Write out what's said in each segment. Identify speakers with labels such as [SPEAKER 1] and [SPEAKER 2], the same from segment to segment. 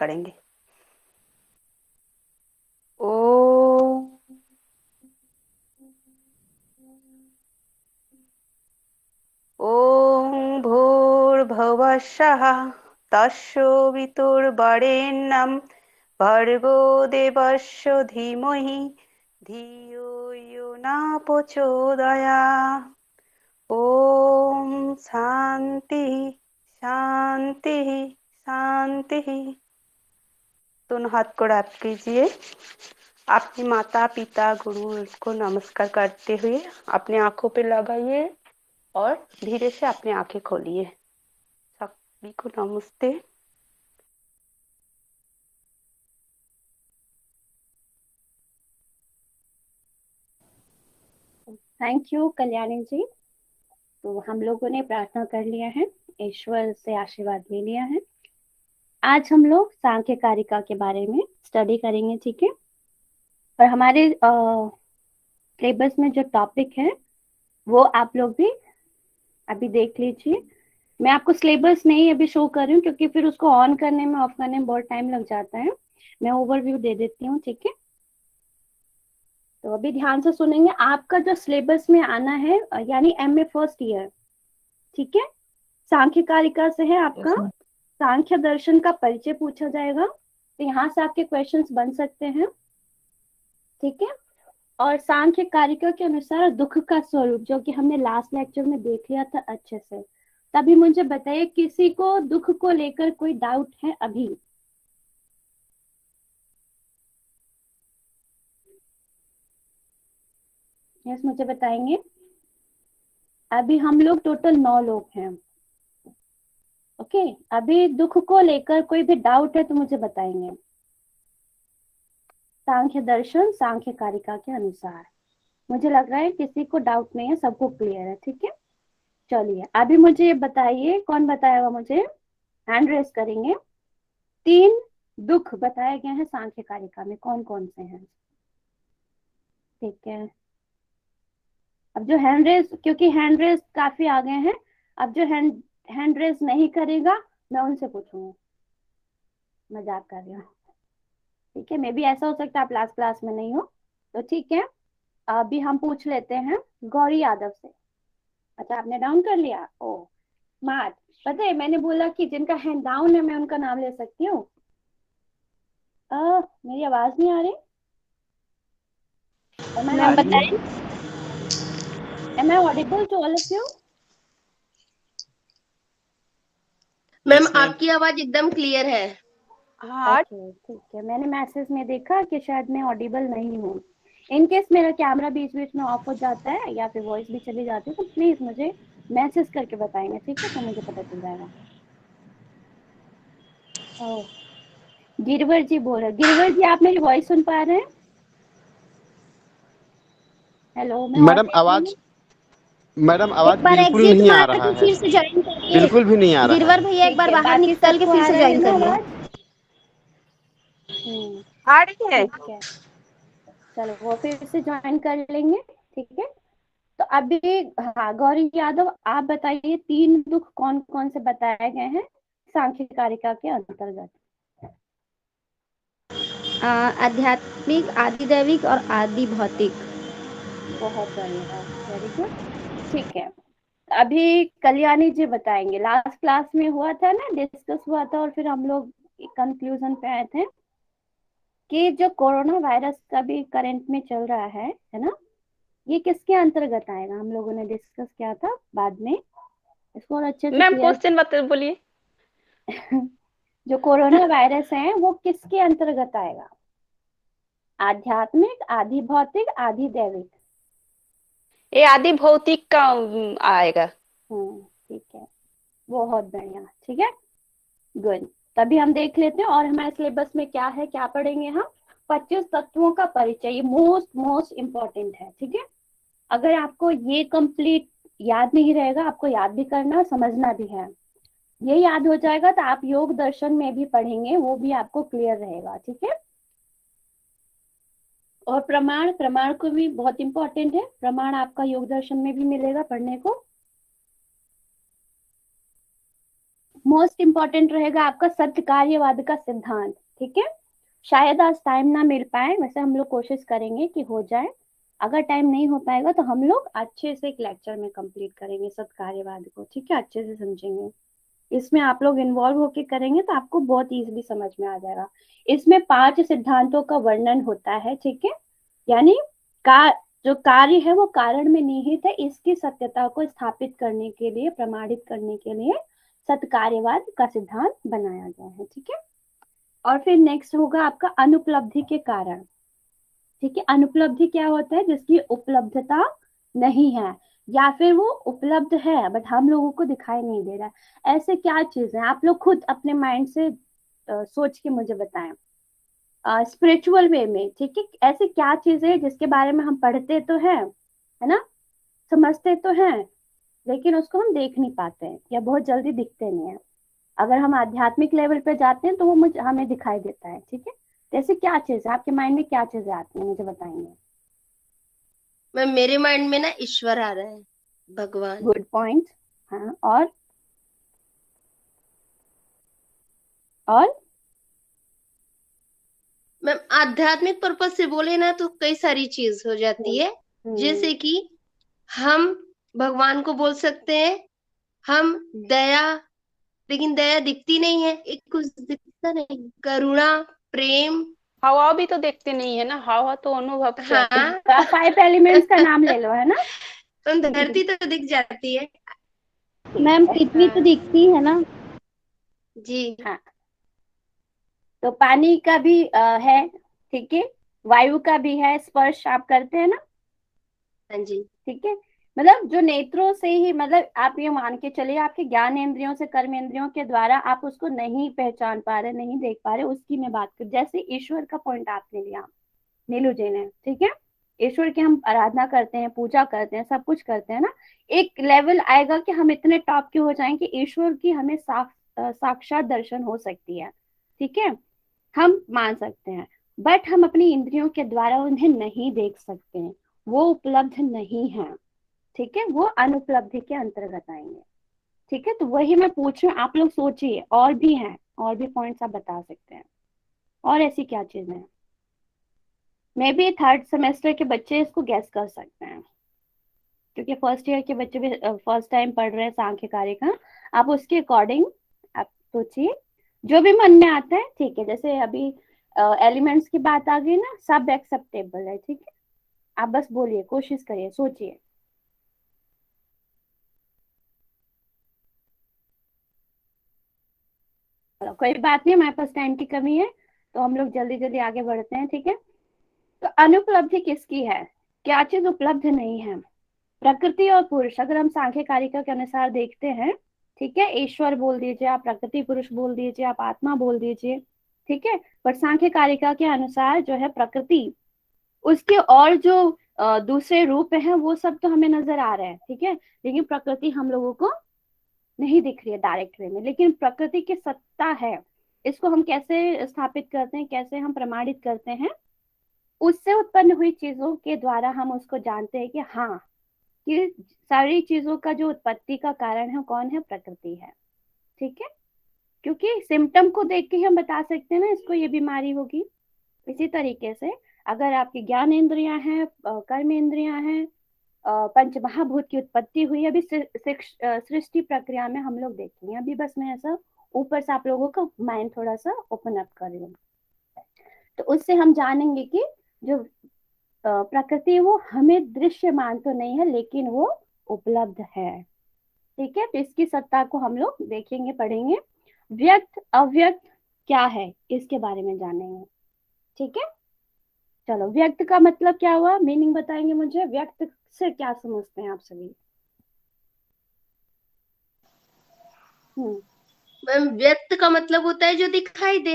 [SPEAKER 1] करेंगे। ओ ओम भूर्भुवः स्वः तस्य वितुर्वरेण्यं भर्गो देवस्य धीमहि धियो यो न प्रचोदयात्। ओम शांति शांति शांति। दोनों हाथ को रैप कीजिए। अपने माता पिता गुरु को नमस्कार करते हुए अपने आंखों पे लगाइए और धीरे से अपनी आंखें खोलिए। सभी को नमस्ते।
[SPEAKER 2] Thank you Kalyani ji. तो हम लोगों ने प्रार्थना कर लिया है, ईश्वर से आशीर्वाद ले लिया है। आज हम लोग सांख्य कारिका के बारे में स्टडी करेंगे, ठीक है। और हमारे सिलेबस में जो टॉपिक है वो आप लोग भी अभी देख लीजिए। मैं आपको सिलेबस नहीं अभी शो कर रही हूँ क्योंकि फिर उसको ऑन करने में ऑफ करने में बहुत टाइम लग जाता है। मैं ओवरव्यू दे देती हूँ, ठीक है। तो अभी ध्यान से सुनेंगे। आपका जो सिलेबस में आना है यानी एमए फर्स्ट ईयर, ठीक है, सांख्य कारिका से है आपका। सांख्य दर्शन का परिचय पूछा जाएगा, तो यहाँ से आपके क्वेश्चंस बन सकते हैं, ठीक है। और सांख्य कारिका के अनुसार दुख का स्वरूप, जो कि हमने लास्ट लेक्चर में देख लिया था अच्छे से। तभी मुझे बताइए, किसी को दुख को लेकर कोई डाउट है अभी? यस, मुझे बताएंगे। अभी हम लोग टोटल 9 लोग हैं, ओके। अभी दुख को लेकर कोई भी डाउट है तो मुझे बताएंगे। सांख्य दर्शन सांख्य कारिका के अनुसार मुझे लग रहा है किसी को डाउट नहीं है, सबको क्लियर है, ठीक है। चलिए अभी मुझे ये बताइए, कौन बताएगा मुझे? हैंड रेस करेंगे। 3 दुख बताए गए हैं सांख्य कारिका में, कौन कौन से हैं? ठीक है। अब जो हैंड रेस, क्योंकि हैंड रेस काफी आ गए हैं, अब जो हैंड रेस नहीं करेगा मैं उनसे पूछूंगा। मजाक कर रही हूँ, ठीक है। मे भी ऐसा हो सकता है आप लास्ट क्लास में नहीं हो, तो ठीक है। अभी हम पूछ लेते हैं गौरी यादव से। अच्छा, आपने डाउन कर लिया? ओ स्मार्ट। पता है, मैंने बोला कि जिनका हैंड डाउन है मैं उनका नाम ले सकती हूँ। मेरी आवाज नहीं आ रही?
[SPEAKER 3] मैम बताइए।
[SPEAKER 2] Am I audible to all of you?
[SPEAKER 3] Ma'am आपकी आवाज एकदम क्लियर है।
[SPEAKER 1] हाँ
[SPEAKER 2] ओके ठीक है, मैंने मैसेज में देखा कि शायद मैं ऑडिबल नहीं हूँ। इन केस मेरा कैमरा बीच बीच में ऑफ हो जाता है या फिर वॉइस भी चली जाती है तो प्लीज मुझे मैसेज करके बताएंगे, ठीक है, तो मुझे पता चल जाएगा। ओह, गिरवर जी बोल रहे। गिरवर जी, आप मेरी वॉइस सुन पा रहे हैं? हेलो, मैं
[SPEAKER 4] मैडम
[SPEAKER 2] ऑडिबल हूँ?
[SPEAKER 4] आवाज मैडम आवाज
[SPEAKER 3] एक बार
[SPEAKER 4] बिल्कुल
[SPEAKER 3] एग्जिट
[SPEAKER 4] नहीं आ
[SPEAKER 3] मार
[SPEAKER 4] रहा
[SPEAKER 3] के
[SPEAKER 4] है।
[SPEAKER 3] फिर से ज्वाइन करिए।
[SPEAKER 4] बिल्कुल भी नहीं आ रहा
[SPEAKER 3] गिरवर
[SPEAKER 4] है।
[SPEAKER 3] भैया एक
[SPEAKER 2] ठीक
[SPEAKER 3] बार
[SPEAKER 2] है,
[SPEAKER 3] बाहर
[SPEAKER 2] बाकी
[SPEAKER 3] निकल के
[SPEAKER 2] सबको
[SPEAKER 3] फिर
[SPEAKER 2] आ
[SPEAKER 3] से
[SPEAKER 2] रहा है
[SPEAKER 3] ज्वाइन
[SPEAKER 2] ना
[SPEAKER 3] करिए।
[SPEAKER 2] आवाज?
[SPEAKER 1] आ रही है।
[SPEAKER 2] ठीक है, चलो वो फिर से ज्वाइन कर लेंगे, ठीक है। तो अभी हाँ, गौरी यादव आप बताइए 3 दुख कौन कौन से बताए गए हैं सांख्य कारिका के अंतर्गत?
[SPEAKER 3] आध्यात्मिक, आदि दैविक और आदि भौतिक।
[SPEAKER 2] बहुत बढ़िया, वेरी गुड, ठीक है। अभी कल्याणी जी बताएंगे। लास्ट क्लास में हुआ था ना, डिस्कस हुआ था और फिर हम लोग कंक्लूजन पे आए थे कि जो कोरोना वायरस का भी करंट में चल रहा है ना, ये किसके अंतर्गत आएगा? हम लोगों ने डिस्कस किया था, बाद में इसको और अच्छे से
[SPEAKER 1] मैम
[SPEAKER 2] क्लियर।
[SPEAKER 1] क्वेश्चन बता बोलिए।
[SPEAKER 2] जो कोरोना वायरस है वो किसके अंतर्गत आएगा? आध्यात्मिक, आदि भौतिक, आदि दैविक?
[SPEAKER 1] ये आदि भौतिक का आएगा।
[SPEAKER 2] ठीक है, बहुत बढ़िया, ठीक है, गुड। तभी हम देख लेते हैं और हमारे सिलेबस में क्या है, क्या पढ़ेंगे हम। 25 तत्वों का परिचय, ये मोस्ट मोस्ट इम्पोर्टेंट है, ठीक है। अगर आपको ये कंप्लीट याद नहीं रहेगा, आपको याद भी करना समझना भी है, ये याद हो जाएगा तो आप योग दर्शन में भी पढ़ेंगे, वो भी आपको क्लियर रहेगा, ठीक है। और प्रमाण, प्रमाण को भी बहुत इंपॉर्टेंट है, प्रमाण आपका योग दर्शन में भी मिलेगा पढ़ने को। मोस्ट इम्पोर्टेंट रहेगा आपका सत्य कार्यवाद का सिद्धांत। ठीक है, शायद आज टाइम ना मिल पाए, वैसे हम लोग कोशिश करेंगे कि हो जाए। अगर टाइम नहीं हो पाएगा तो हम लोग अच्छे से एक लेक्चर में कंप्लीट करेंगे सत्य कार्यवाद को। ठीक है, अच्छे से समझेंगे। इसमें आप लोग इन्वॉल्व होके करेंगे तो आपको बहुत इजीली समझ में आ जाएगा। इसमें 5 सिद्धांतों का वर्णन होता है। ठीक है, यानी का जो कार्य है वो कारण में निहित है, इसकी सत्यता को स्थापित करने के लिए, प्रमाणित करने के लिए सत्य कार्यवाद का सिद्धांत बनाया गया है। ठीक है, और फिर नेक्स्ट होगा आपका अनुपलब्धि के कारण। ठीक है, अनुपलब्धि क्या होता है? जिसकी उपलब्धता नहीं है, या फिर वो उपलब्ध है बट हम लोगों को दिखाई नहीं दे रहा है। ऐसे क्या चीज है? आप लोग खुद अपने माइंड से सोच के मुझे बताएं स्पिरिचुअल वे में। ठीक है, ऐसी क्या चीज है जिसके बारे में हम पढ़ते तो हैं, है ना, समझते तो हैं, लेकिन उसको हम देख नहीं पाते हैं या बहुत जल्दी दिखते नहीं है। अगर हम आध्यात्मिक लेवल पे जाते हैं तो वो मुझे हमें दिखाई देता है। ठीक है, जैसे क्या चीज है आपके माइंड में, क्या चीजें आती है मुझे बताएंगे?
[SPEAKER 3] मैम मेरे माइंड में ना ईश्वर आ रहा है, भगवान।
[SPEAKER 2] Good point. हाँ, और
[SPEAKER 3] मैम आध्यात्मिक पर्पज से बोले ना तो कई सारी चीज हो जाती है,
[SPEAKER 2] हम्म,
[SPEAKER 3] जैसे कि हम भगवान को बोल सकते हैं, हम दया, लेकिन दया दिखती नहीं है, एक कुछ दिखता नहीं, करुणा, प्रेम।
[SPEAKER 1] हवा भी तो देखते नहीं है ना, हवा तो अनुभव से आती है।
[SPEAKER 3] हाँ।
[SPEAKER 2] तो आप 5 एलिमेंट्स का नाम ले लो, है ना।
[SPEAKER 3] तो धरती तो दिख जाती है।
[SPEAKER 4] मैम
[SPEAKER 2] ठीक है।
[SPEAKER 4] पृथ्वी तो
[SPEAKER 3] हाँ
[SPEAKER 4] दिखती है ना।
[SPEAKER 3] जी।
[SPEAKER 2] हाँ, तो पानी का भी है। ठीक है, वायु का भी है, स्पर्श आप करते हैं ना।
[SPEAKER 3] हाँ जी।
[SPEAKER 2] ठीक है, मतलब जो नेत्रों से ही, मतलब आप ये मान के चलिए आपके ज्ञान इंद्रियों से, कर्म इंद्रियों के द्वारा आप उसको नहीं पहचान पा रहे, नहीं देख पा रहे, उसकी मैं बात कर, जैसे ईश्वर का पॉइंट आपने लिया नीलू जी ने। ठीक है, ईश्वर की हम आराधना करते हैं, पूजा करते हैं, सब कुछ करते हैं ना। एक लेवल आएगा कि हम इतने टॉप के हो जाएंगे कि ईश्वर की हमें साक्षात दर्शन हो सकती है। ठीक है, हम मान सकते हैं, बट हम अपनी इंद्रियों के द्वारा उन्हें नहीं देख सकते हैं, वो उपलब्ध नहीं है। ठीक है, वो अनुपलब्धि के अंतर्गत आएंगे। ठीक है, तो वही मैं पूछ रही हूँ, आप लोग सोचिए और भी हैं, और भी पॉइंट्स आप बता सकते हैं, और ऐसी क्या चीजें हैं। मे बी 3rd सेमेस्टर के बच्चे इसको गैस कर सकते हैं, क्योंकि फर्स्ट ईयर के बच्चे भी फर्स्ट टाइम पढ़ रहे हैं सांख्य कार्य का। आप उसके अकॉर्डिंग आप सोचिए, जो भी मन में आता है। ठीक है, जैसे अभी एलिमेंट्स की बात आ गई ना, सब एक्सेप्टेबल है। ठीक है, आप बस बोलिए, कोशिश करिए, सोचिए। चलो, कोई बात नहीं, हमारे पास टाइम की कमी है तो हम लोग जल्दी जल्दी आगे बढ़ते हैं। ठीक है, तो अनुपलब्धि किसकी है? क्या चीज उपलब्ध नहीं है? प्रकृति और पुरुष, अगर हम सांख्य कारिका के अनुसार देखते हैं, ठीक है, ईश्वर बोल दीजिए आप, प्रकृति पुरुष बोल दीजिए आप, आत्मा बोल दीजिए। ठीक है, पर सांख्य कारिका के अनुसार जो है प्रकृति, उसके और जो दूसरे रूप हैं वो सब तो हमें नजर आ रहे हैं। ठीक है, लेकिन प्रकृति हम लोगों को नहीं दिख रही है डायरेक्ट वे में, लेकिन प्रकृति की सत्ता है। इसको हम कैसे स्थापित करते हैं, कैसे हम प्रमाणित करते हैं? उससे उत्पन्न हुई चीजों के द्वारा हम उसको जानते हैं कि हाँ, कि सारी चीजों का जो उत्पत्ति का कारण है कौन है? प्रकृति है। ठीक है, क्योंकि सिम्टम को देख के ही हम बता सकते हैं ना इसको ये बीमारी होगी। इसी तरीके से अगर आपकी ज्ञान इंद्रियां हैं, कर्म इंद्रियां हैं, पंच महाभूत की उत्पत्ति हुई अभी सृष्टि प्रक्रिया में, हम लोग देखेंगे। अभी बस मैं ऐसा ऊपर से आप लोगों का माइंड थोड़ा सा ओपन अप कर रही हूँ, तो उससे हम जानेंगे कि जो प्रकृति है वो हमें दृश्यमान तो नहीं है, लेकिन वो उपलब्ध है। ठीक है, तो इसकी सत्ता को हम लोग देखेंगे, पढ़ेंगे। व्यक्त अव्यक्त क्या है इसके बारे में जानेंगे। ठीक है, चलो, व्यक्त का मतलब क्या हुआ, मीनिंग बताएंगे मुझे। व्यक्त से क्या समझते हैं आप सभी? हम्म।
[SPEAKER 3] मैम व्यक्त का मतलब होता है जो दिखाई दे,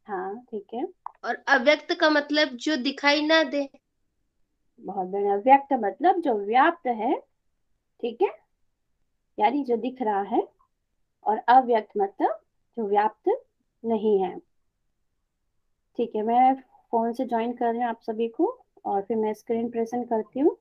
[SPEAKER 2] हाँ, ठीक है,
[SPEAKER 3] और अव्यक्त का मतलब जो दिखाई ना दे।
[SPEAKER 2] बहुत बढ़िया। व्यक्त मतलब जो व्याप्त है। ठीक है, यानी जो दिख रहा है, और अव्यक्त मतलब जो व्याप्त नहीं है। ठीक है, मैं फोन से ज्वाइन कर रही हूँ आप सभी को, और फिर मैं स्क्रीन प्रेजेंट करती हूँ।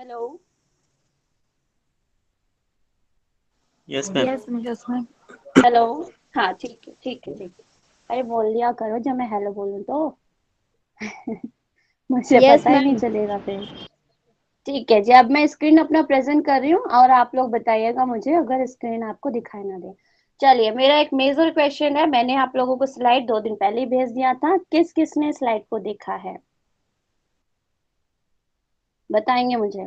[SPEAKER 2] Hello.
[SPEAKER 5] Yes ma'am.
[SPEAKER 4] Yes ma'am.
[SPEAKER 2] Hello. हाँ ठीक है ठीक है ठीक है। अरे बोल दिया करो जब मैं हेलो बोलूँ तो। मुझे
[SPEAKER 3] यस
[SPEAKER 2] पता ही नहीं
[SPEAKER 3] मैम।
[SPEAKER 2] चलेगा फिर। ठीक है जी, अब मैं स्क्रीन अपना प्रेजेंट कर रही हूँ और आप लोग बताइएगा मुझे अगर स्क्रीन आपको दिखाई ना दे। चलिए, मेरा एक मेजर क्वेश्चन है। मैंने आप लोगों को स्लाइड 2 दिन पहले ही भेज दिया था। किस किसने स्लाइड को देखा है, बताएंगे मुझे।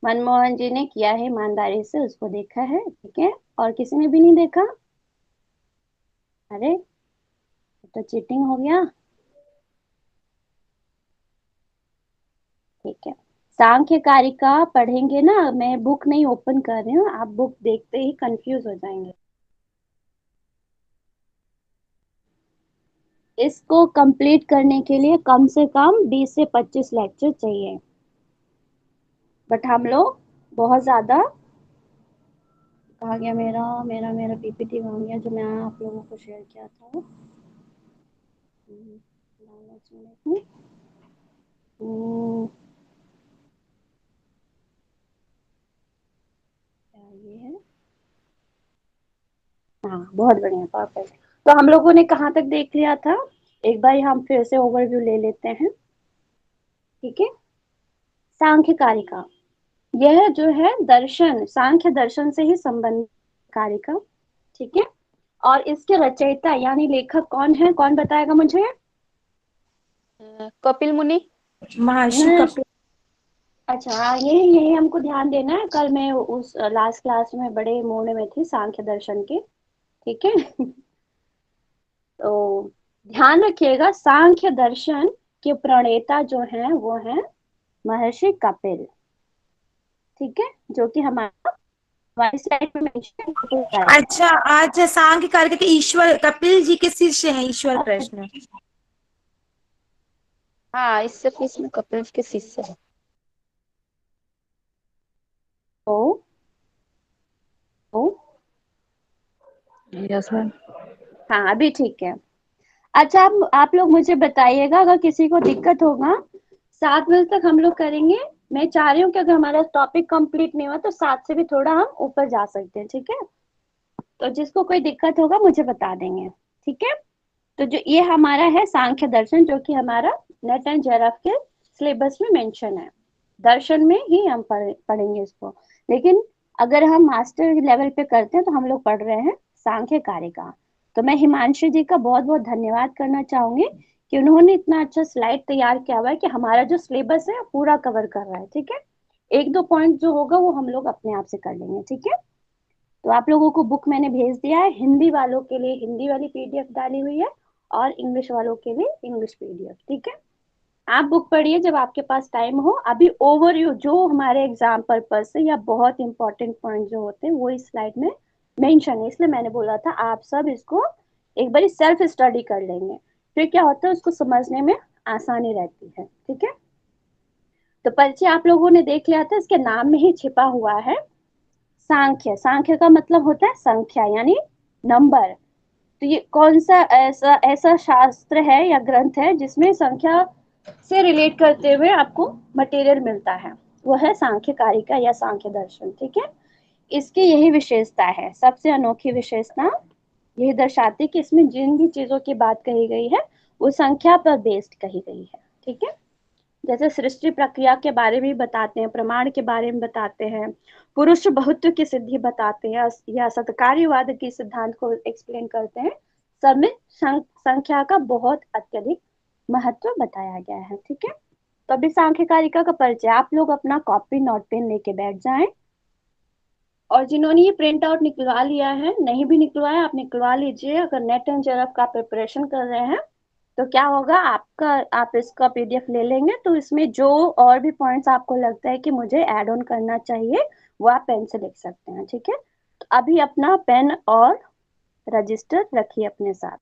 [SPEAKER 2] मनमोहन जी ने किया है ईमानदारी से, उसको देखा है, ठीक है। और किसी ने भी नहीं देखा? अरे ये तो चीटिंग हो गया। ठीक है, सांख्य कारिका पढ़ेंगे ना। मैं बुक नहीं ओपन कर रही हूँ, आप बुक देखते ही कंफ्यूज हो जाएंगे। इसको कंप्लीट करने के लिए कम से कम 20 से 25 लेक्चर चाहिए, बट हम लोग बहुत ज्यादा। कहाँ गया मेरा मेरा मेरा पीपीटी कहाँ गया जो मैं आप लोगों को शेयर किया था। downloads में देखूं। क्या ये है? हाँ बहुत बढ़िया, परफेक्ट। तो हम लोगों ने कहाँ तक देख लिया था, एक बार हम फिर से ओवरव्यू ले लेते हैं, ठीक है। सांख्य कारिका, यह जो है दर्शन, सांख्य दर्शन से ही संबंधित कारिका, ठीक है। और इसके रचयिता यानी लेखक कौन है, कौन बताएगा मुझे?
[SPEAKER 1] कपिल मुनि।
[SPEAKER 4] महर्षि
[SPEAKER 2] न,
[SPEAKER 4] कपिल।
[SPEAKER 2] अच्छा हाँ, यही यही हमको ध्यान देना है। कल मैं उस लास्ट क्लास में बड़े मूड में थी सांख्य दर्शन के, ठीक है। तो ध्यान रखिएगा, सांख्य दर्शन के प्रणेता जो हैं वो हैं महर्षि कपिल, ठीक है। जो कि हमारा हमारी स्लाइड में मेंशन है।
[SPEAKER 4] अच्छा, आज सांख्य कार्य के ईश्वर कपिल जी के शिष्य हैं ईश्वर कृष्ण।
[SPEAKER 1] हाँ, इससे इसमें कपिल के शिष्य है।
[SPEAKER 2] तो तो
[SPEAKER 4] यस मैम।
[SPEAKER 2] हाँ अभी ठीक है। अच्छा, आप लोग मुझे बताइएगा अगर किसी को दिक्कत होगा। 7 बजे तक हम लोग करेंगे। मैं चाह रही हूँ कि अगर हमारा टॉपिक कंप्लीट नहीं हुआ तो 7 से भी थोड़ा हम ऊपर जा सकते हैं, ठीक है। तो जिसको कोई दिक्कत होगा मुझे बता देंगे, ठीक है। तो जो ये हमारा है सांख्य दर्शन, जो कि हमारा नेट एंड जेआरएफ के सिलेबस में मेंशन है। दर्शन में ही हम पढ़ेंगे इसको। लेकिन अगर हम मास्टर लेवल पे करते हैं तो हम लोग पढ़ रहे हैं सांख्य कारिका। तो मैं हिमांशु जी का बहुत बहुत धन्यवाद करना चाहूंगी कि उन्होंने इतना अच्छा स्लाइड तैयार किया हुआ है कि हमारा जो सिलेबस है पूरा कवर कर रहा है, ठीक है। एक दो पॉइंट जो होगा वो हम लोग अपने आप से कर लेंगे, ठीक है। तो आप लोगों को बुक मैंने भेज दिया है। हिंदी वालों के लिए हिंदी वाली पीडीएफ डाली हुई है और इंग्लिश वालों के लिए इंग्लिश पीडीएफ, ठीक है। आप बुक पढ़िए जब आपके पास टाइम हो। अभी ओवरव्यू जो हमारे एग्जाम पर्पज से या बहुत इंपॉर्टेंट पॉइंट जो होते हैं वो इस स्लाइड में मेंशन है, इसलिए मैंने बोला था आप सब इसको एक बार सेल्फ स्टडी कर लेंगे, फिर क्या होता है उसको समझने में आसानी रहती है, ठीक है। तो परिचय आप लोगों ने देख लिया था, इसके नाम में ही छिपा हुआ है सांख्य। सांख्य का मतलब होता है संख्या यानी नंबर। तो ये कौन सा ऐसा ऐसा शास्त्र है या ग्रंथ है जिसमें संख्या से रिलेट करते हुए आपको मटेरियल मिलता है, वो है सांख्य कारिका या सांख्य दर्शन, ठीक है। इसकी यही विशेषता है, सबसे अनोखी विशेषता यही दर्शाती है कि इसमें जिन भी चीजों की बात कही गई है वो संख्या पर बेस्ड कही गई है, ठीक है। जैसे सृष्टि प्रक्रिया के बारे में बताते हैं, प्रमाण के बारे में बताते हैं, पुरुष बहुत्व की सिद्धि बताते हैं या सत्कार्यवाद के सिद्धांत को एक्सप्लेन करते हैं। सब में संख्या का बहुत अत्यधिक महत्व बताया गया है, ठीक है। तो अभी सांख्य कारिका का परिचय, आप लोग अपना कॉपी नोट पेन लेके बैठ जाएं। और जिन्होंने ये प्रिंट आउट निकलवा लिया है, नहीं भी निकलवाया आप निकलवा लीजिए। अगर नेट एंड जेआरएफ का प्रिपरेशन कर रहे हैं तो क्या होगा आपका, आप इसका पीडीएफ ले लेंगे तो इसमें जो और भी पॉइंट्स आपको लगता है कि मुझे ऐड ऑन करना चाहिए वो आप पेन से लिख सकते हैं, ठीक है। तो अभी अपना पेन और रजिस्टर रखिए अपने साथ।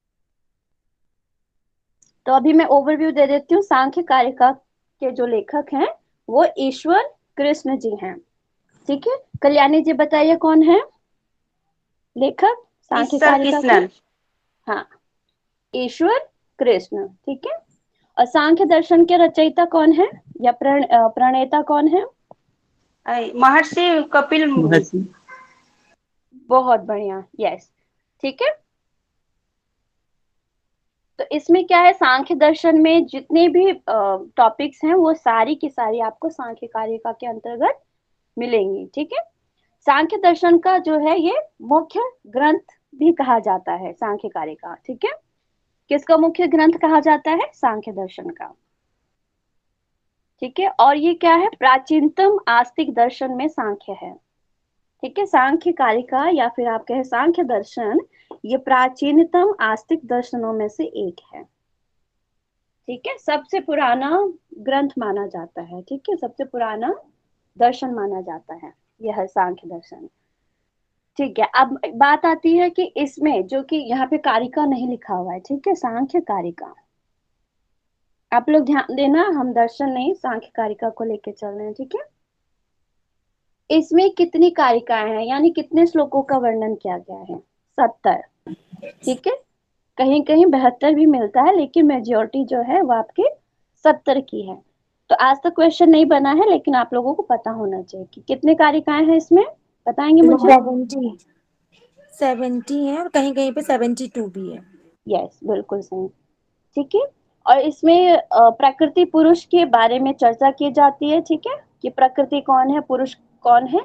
[SPEAKER 2] तो अभी मैं ओवरव्यू दे देती हूँ। सांख्य कारिका के जो लेखक हैं वो ईश्वर कृष्ण जी हैं, ठीक है। कल्याणी जी बताइए कौन है लेखक सांख्य
[SPEAKER 1] ईश्वर
[SPEAKER 2] कारिका के?
[SPEAKER 1] कृष्णन।
[SPEAKER 2] हाँ, ईश्वर कृष्ण, ठीक है। और सांख्य दर्शन के रचयिता कौन है या प्रणेता कौन है?
[SPEAKER 1] महर्षि कपिल मुनि।
[SPEAKER 5] महर्षि।
[SPEAKER 2] बहुत बढ़िया, यस, ठीक है। तो इसमें क्या है, सांख्य दर्शन में जितने भी टॉपिक्स हैं वो सारी की सारी आपको सांख्य कारिका के अंतर्गत मिलेंगी, ठीक है। सांख्य दर्शन का जो है ये मुख्य ग्रंथ भी कहा जाता है सांख्य कारिका, ठीक है। किसका मुख्य ग्रंथ कहा जाता है? सांख्य दर्शन का, ठीक है। और ये क्या है? प्राचीनतम आस्तिक दर्शन में सांख्य है, ठीक है। सांख्य कारिका या फिर आप कहें सांख्य दर्शन, ये प्राचीनतम आस्तिक दर्शनों में से एक है, ठीक है। सबसे पुराना ग्रंथ माना जाता है, ठीक है, सबसे पुराना दर्शन माना जाता है, यह है सांख्य दर्शन, ठीक है। अब बात आती है कि इसमें जो कि यहाँ पे कारिका नहीं लिखा हुआ है, ठीक है, सांख्य कारिका, आप लोग ध्यान देना, हम दर्शन नहीं सांख्य कारिका को लेके चल रहे हैं, ठीक है। इसमें कितनी कारिकाएं हैं, यानी कितने श्लोकों का वर्णन किया गया है? 70, ठीक है। कहीं कहीं 72 भी मिलता है, लेकिन मेजोरिटी जो है वो आपकी 70 की है। तो आज तक क्वेश्चन नहीं बना है, लेकिन आप लोगों को पता होना चाहिए कि कितने कारिकाएं हैं इसमें, बताएंगे मुझे?
[SPEAKER 4] 70 है और कहीं कहीं पे 72 भी है।
[SPEAKER 2] यस, बिल्कुल सही, ठीक है। और इसमें प्रकृति पुरुष के बारे में चर्चा की जाती है, ठीक है, कि प्रकृति कौन है, पुरुष कौन है,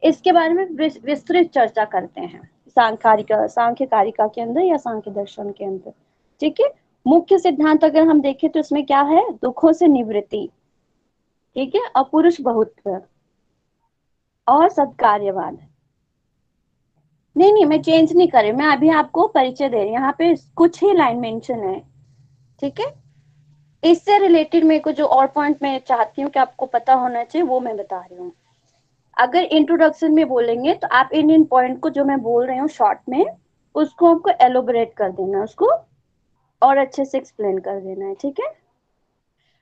[SPEAKER 2] इसके बारे में विस्तृत चर्चा करते हैं सांख्य कारिका के अंदर या सांख्य दर्शन के अंदर, ठीक है। मुख्य सिद्धांत अगर हम देखें तो इसमें क्या है? दुखों से निवृत्ति, ठीक है, अपुरुष बहुत्व और सत्कार्यवाद। नहीं नहीं, मैं चेंज नहीं कर रही, मैं अभी आपको परिचय दे रही हूँ, यहाँ पे कुछ ही लाइन मेंशन है, ठीक है। इससे रिलेटेड मेरे को जो और पॉइंट मैं चाहती हूँ कि आपको पता होना चाहिए वो मैं बता रही हूँ। अगर इंट्रोडक्शन में बोलेंगे तो आप इन पॉइंट को जो मैं बोल रही हूँ शॉर्ट में, उसको आपको एलोबरेट कर देना है, उसको और अच्छे से एक्सप्लेन कर देना है, ठीक है।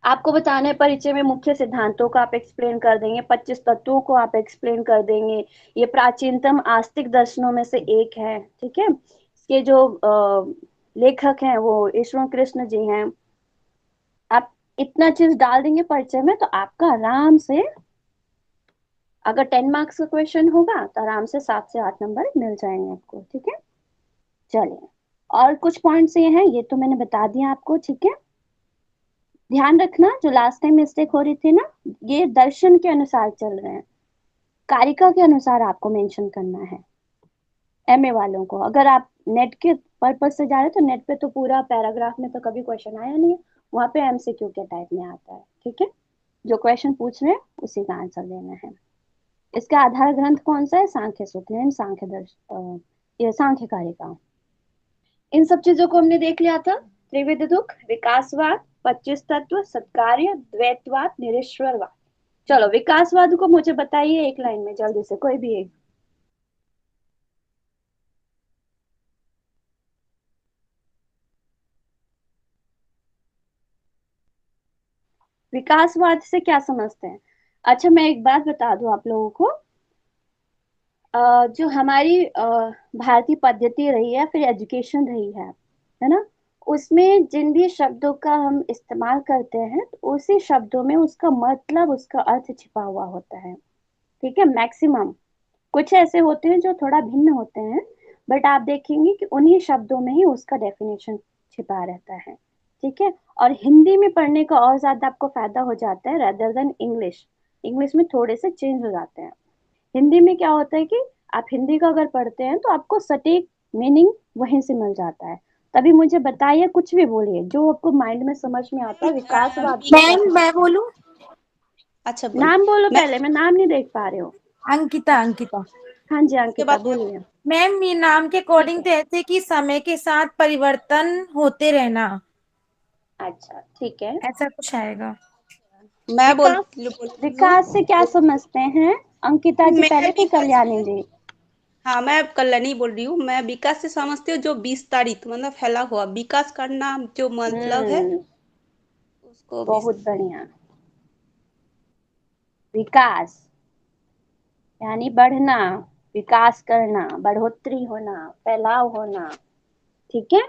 [SPEAKER 2] आपको बताना है परिचय में मुख्य सिद्धांतों को आप एक्सप्लेन कर देंगे, 25 तत्वों को आप एक्सप्लेन कर देंगे, ये प्राचीनतम आस्तिक दर्शनों में से एक है, ठीक है। इसके जो लेखक हैं वो ईश्वर कृष्ण जी हैं। आप इतना चीज डाल देंगे परिचय में तो आपका आराम से, अगर 10 मार्क्स का क्वेश्चन होगा तो आराम से 7 से 8 नंबर मिल जाएंगे आपको, ठीक है। चलिए, और कुछ पॉइंट्स ये हैं, ये तो मैंने बता दिया आपको, ठीक है। ध्यान रखना, जो लास्ट टाइम मिस्टेक हो रही थी ना, ये दर्शन के अनुसार चल रहे हैं, कारिका के अनुसार आपको मेंशन करना है। एमए वालों को, अगर आप नेट के पर्पज से जा रहे हैं तो नेट पे तो पूरा पैराग्राफ में तो कभी क्वेश्चन आया नहीं है, वहां पे एमसीक्यू के टाइप में आता है, ठीक है। जो क्वेश्चन पूछ रहे हैं उसी का आंसर देना है। इसका आधार ग्रंथ कौन सा है? सांख्य सूत्र, ये सांख्य कारिका। इन सब चीजों को हमने देख लिया था, त्रिविध दुख, विकासवाद, 25 तत्व, सत्कार्य, द्वैतवाद, निरीश्वरवाद। चलो विकासवाद को मुझे बताइए एक लाइन में जल्दी से, कोई भी एक। विकासवाद से क्या समझते हैं? अच्छा, मैं एक बात बता दूं आप लोगों को, जो हमारी भारतीय पद्धति रही है, फिर एजुकेशन रही है ना, उसमें जिन भी शब्दों का हम इस्तेमाल करते हैं तो उसी शब्दों में उसका मतलब, उसका अर्थ छिपा हुआ होता है, ठीक है, मैक्सिमम। कुछ ऐसे होते हैं जो थोड़ा भिन्न होते हैं, बट आप देखेंगे कि उन्हीं शब्दों में ही उसका डेफिनेशन छिपा रहता है, ठीक है। और हिंदी में पढ़ने का और ज्यादा आपको फायदा हो जाता है रेदर देन इंग्लिश। इंग्लिश में थोड़े से चेंज हो जाते हैं, हिंदी में क्या होता है कि आप हिंदी का अगर पढ़ते हैं तो आपको सटीक मीनिंग वहीं से मिल जाता है। तभी मुझे बताइए, कुछ भी बोलिए जो आपको माइंड में समझ में आता है, विकासवाद से क्या
[SPEAKER 4] मैम मैं बोलूं?
[SPEAKER 1] अच्छा
[SPEAKER 2] नाम बोलो
[SPEAKER 1] मैं
[SPEAKER 2] पहले, मैं नाम नहीं देख पा रही हूँ।
[SPEAKER 4] अंकिता, अंकिता।
[SPEAKER 2] हाँ जी
[SPEAKER 1] उसके
[SPEAKER 2] अंकिता,
[SPEAKER 1] बाद
[SPEAKER 2] बोलिए।
[SPEAKER 4] मैम ये नाम के
[SPEAKER 2] ठीक
[SPEAKER 4] अकॉर्डिंग
[SPEAKER 2] है,
[SPEAKER 4] तो ऐसे कि समय के साथ परिवर्तन होते रहना,
[SPEAKER 2] अच्छा ठीक है।
[SPEAKER 4] ऐसा कुछ आएगा।
[SPEAKER 1] मैं
[SPEAKER 2] विकास,
[SPEAKER 1] बोलती
[SPEAKER 2] विकास से क्या
[SPEAKER 1] हूँ।
[SPEAKER 2] समझते हैं? अंकिता जी
[SPEAKER 1] मैं
[SPEAKER 2] पहले, फिर
[SPEAKER 1] विकास
[SPEAKER 2] कल्याणी जी।
[SPEAKER 1] हाँ, मैं कल्याणी बोल रही हूँ। मैं विकास से समझती हूँ जो विस्तारित मतलब फैला हुआ, विकास करना जो मतलब है
[SPEAKER 2] हम्म,
[SPEAKER 1] उसको
[SPEAKER 2] बहुत बढ़िया। विकास यानी बढ़ना, विकास करना, बढ़ोतरी होना, फैलाव होना, ठीक है,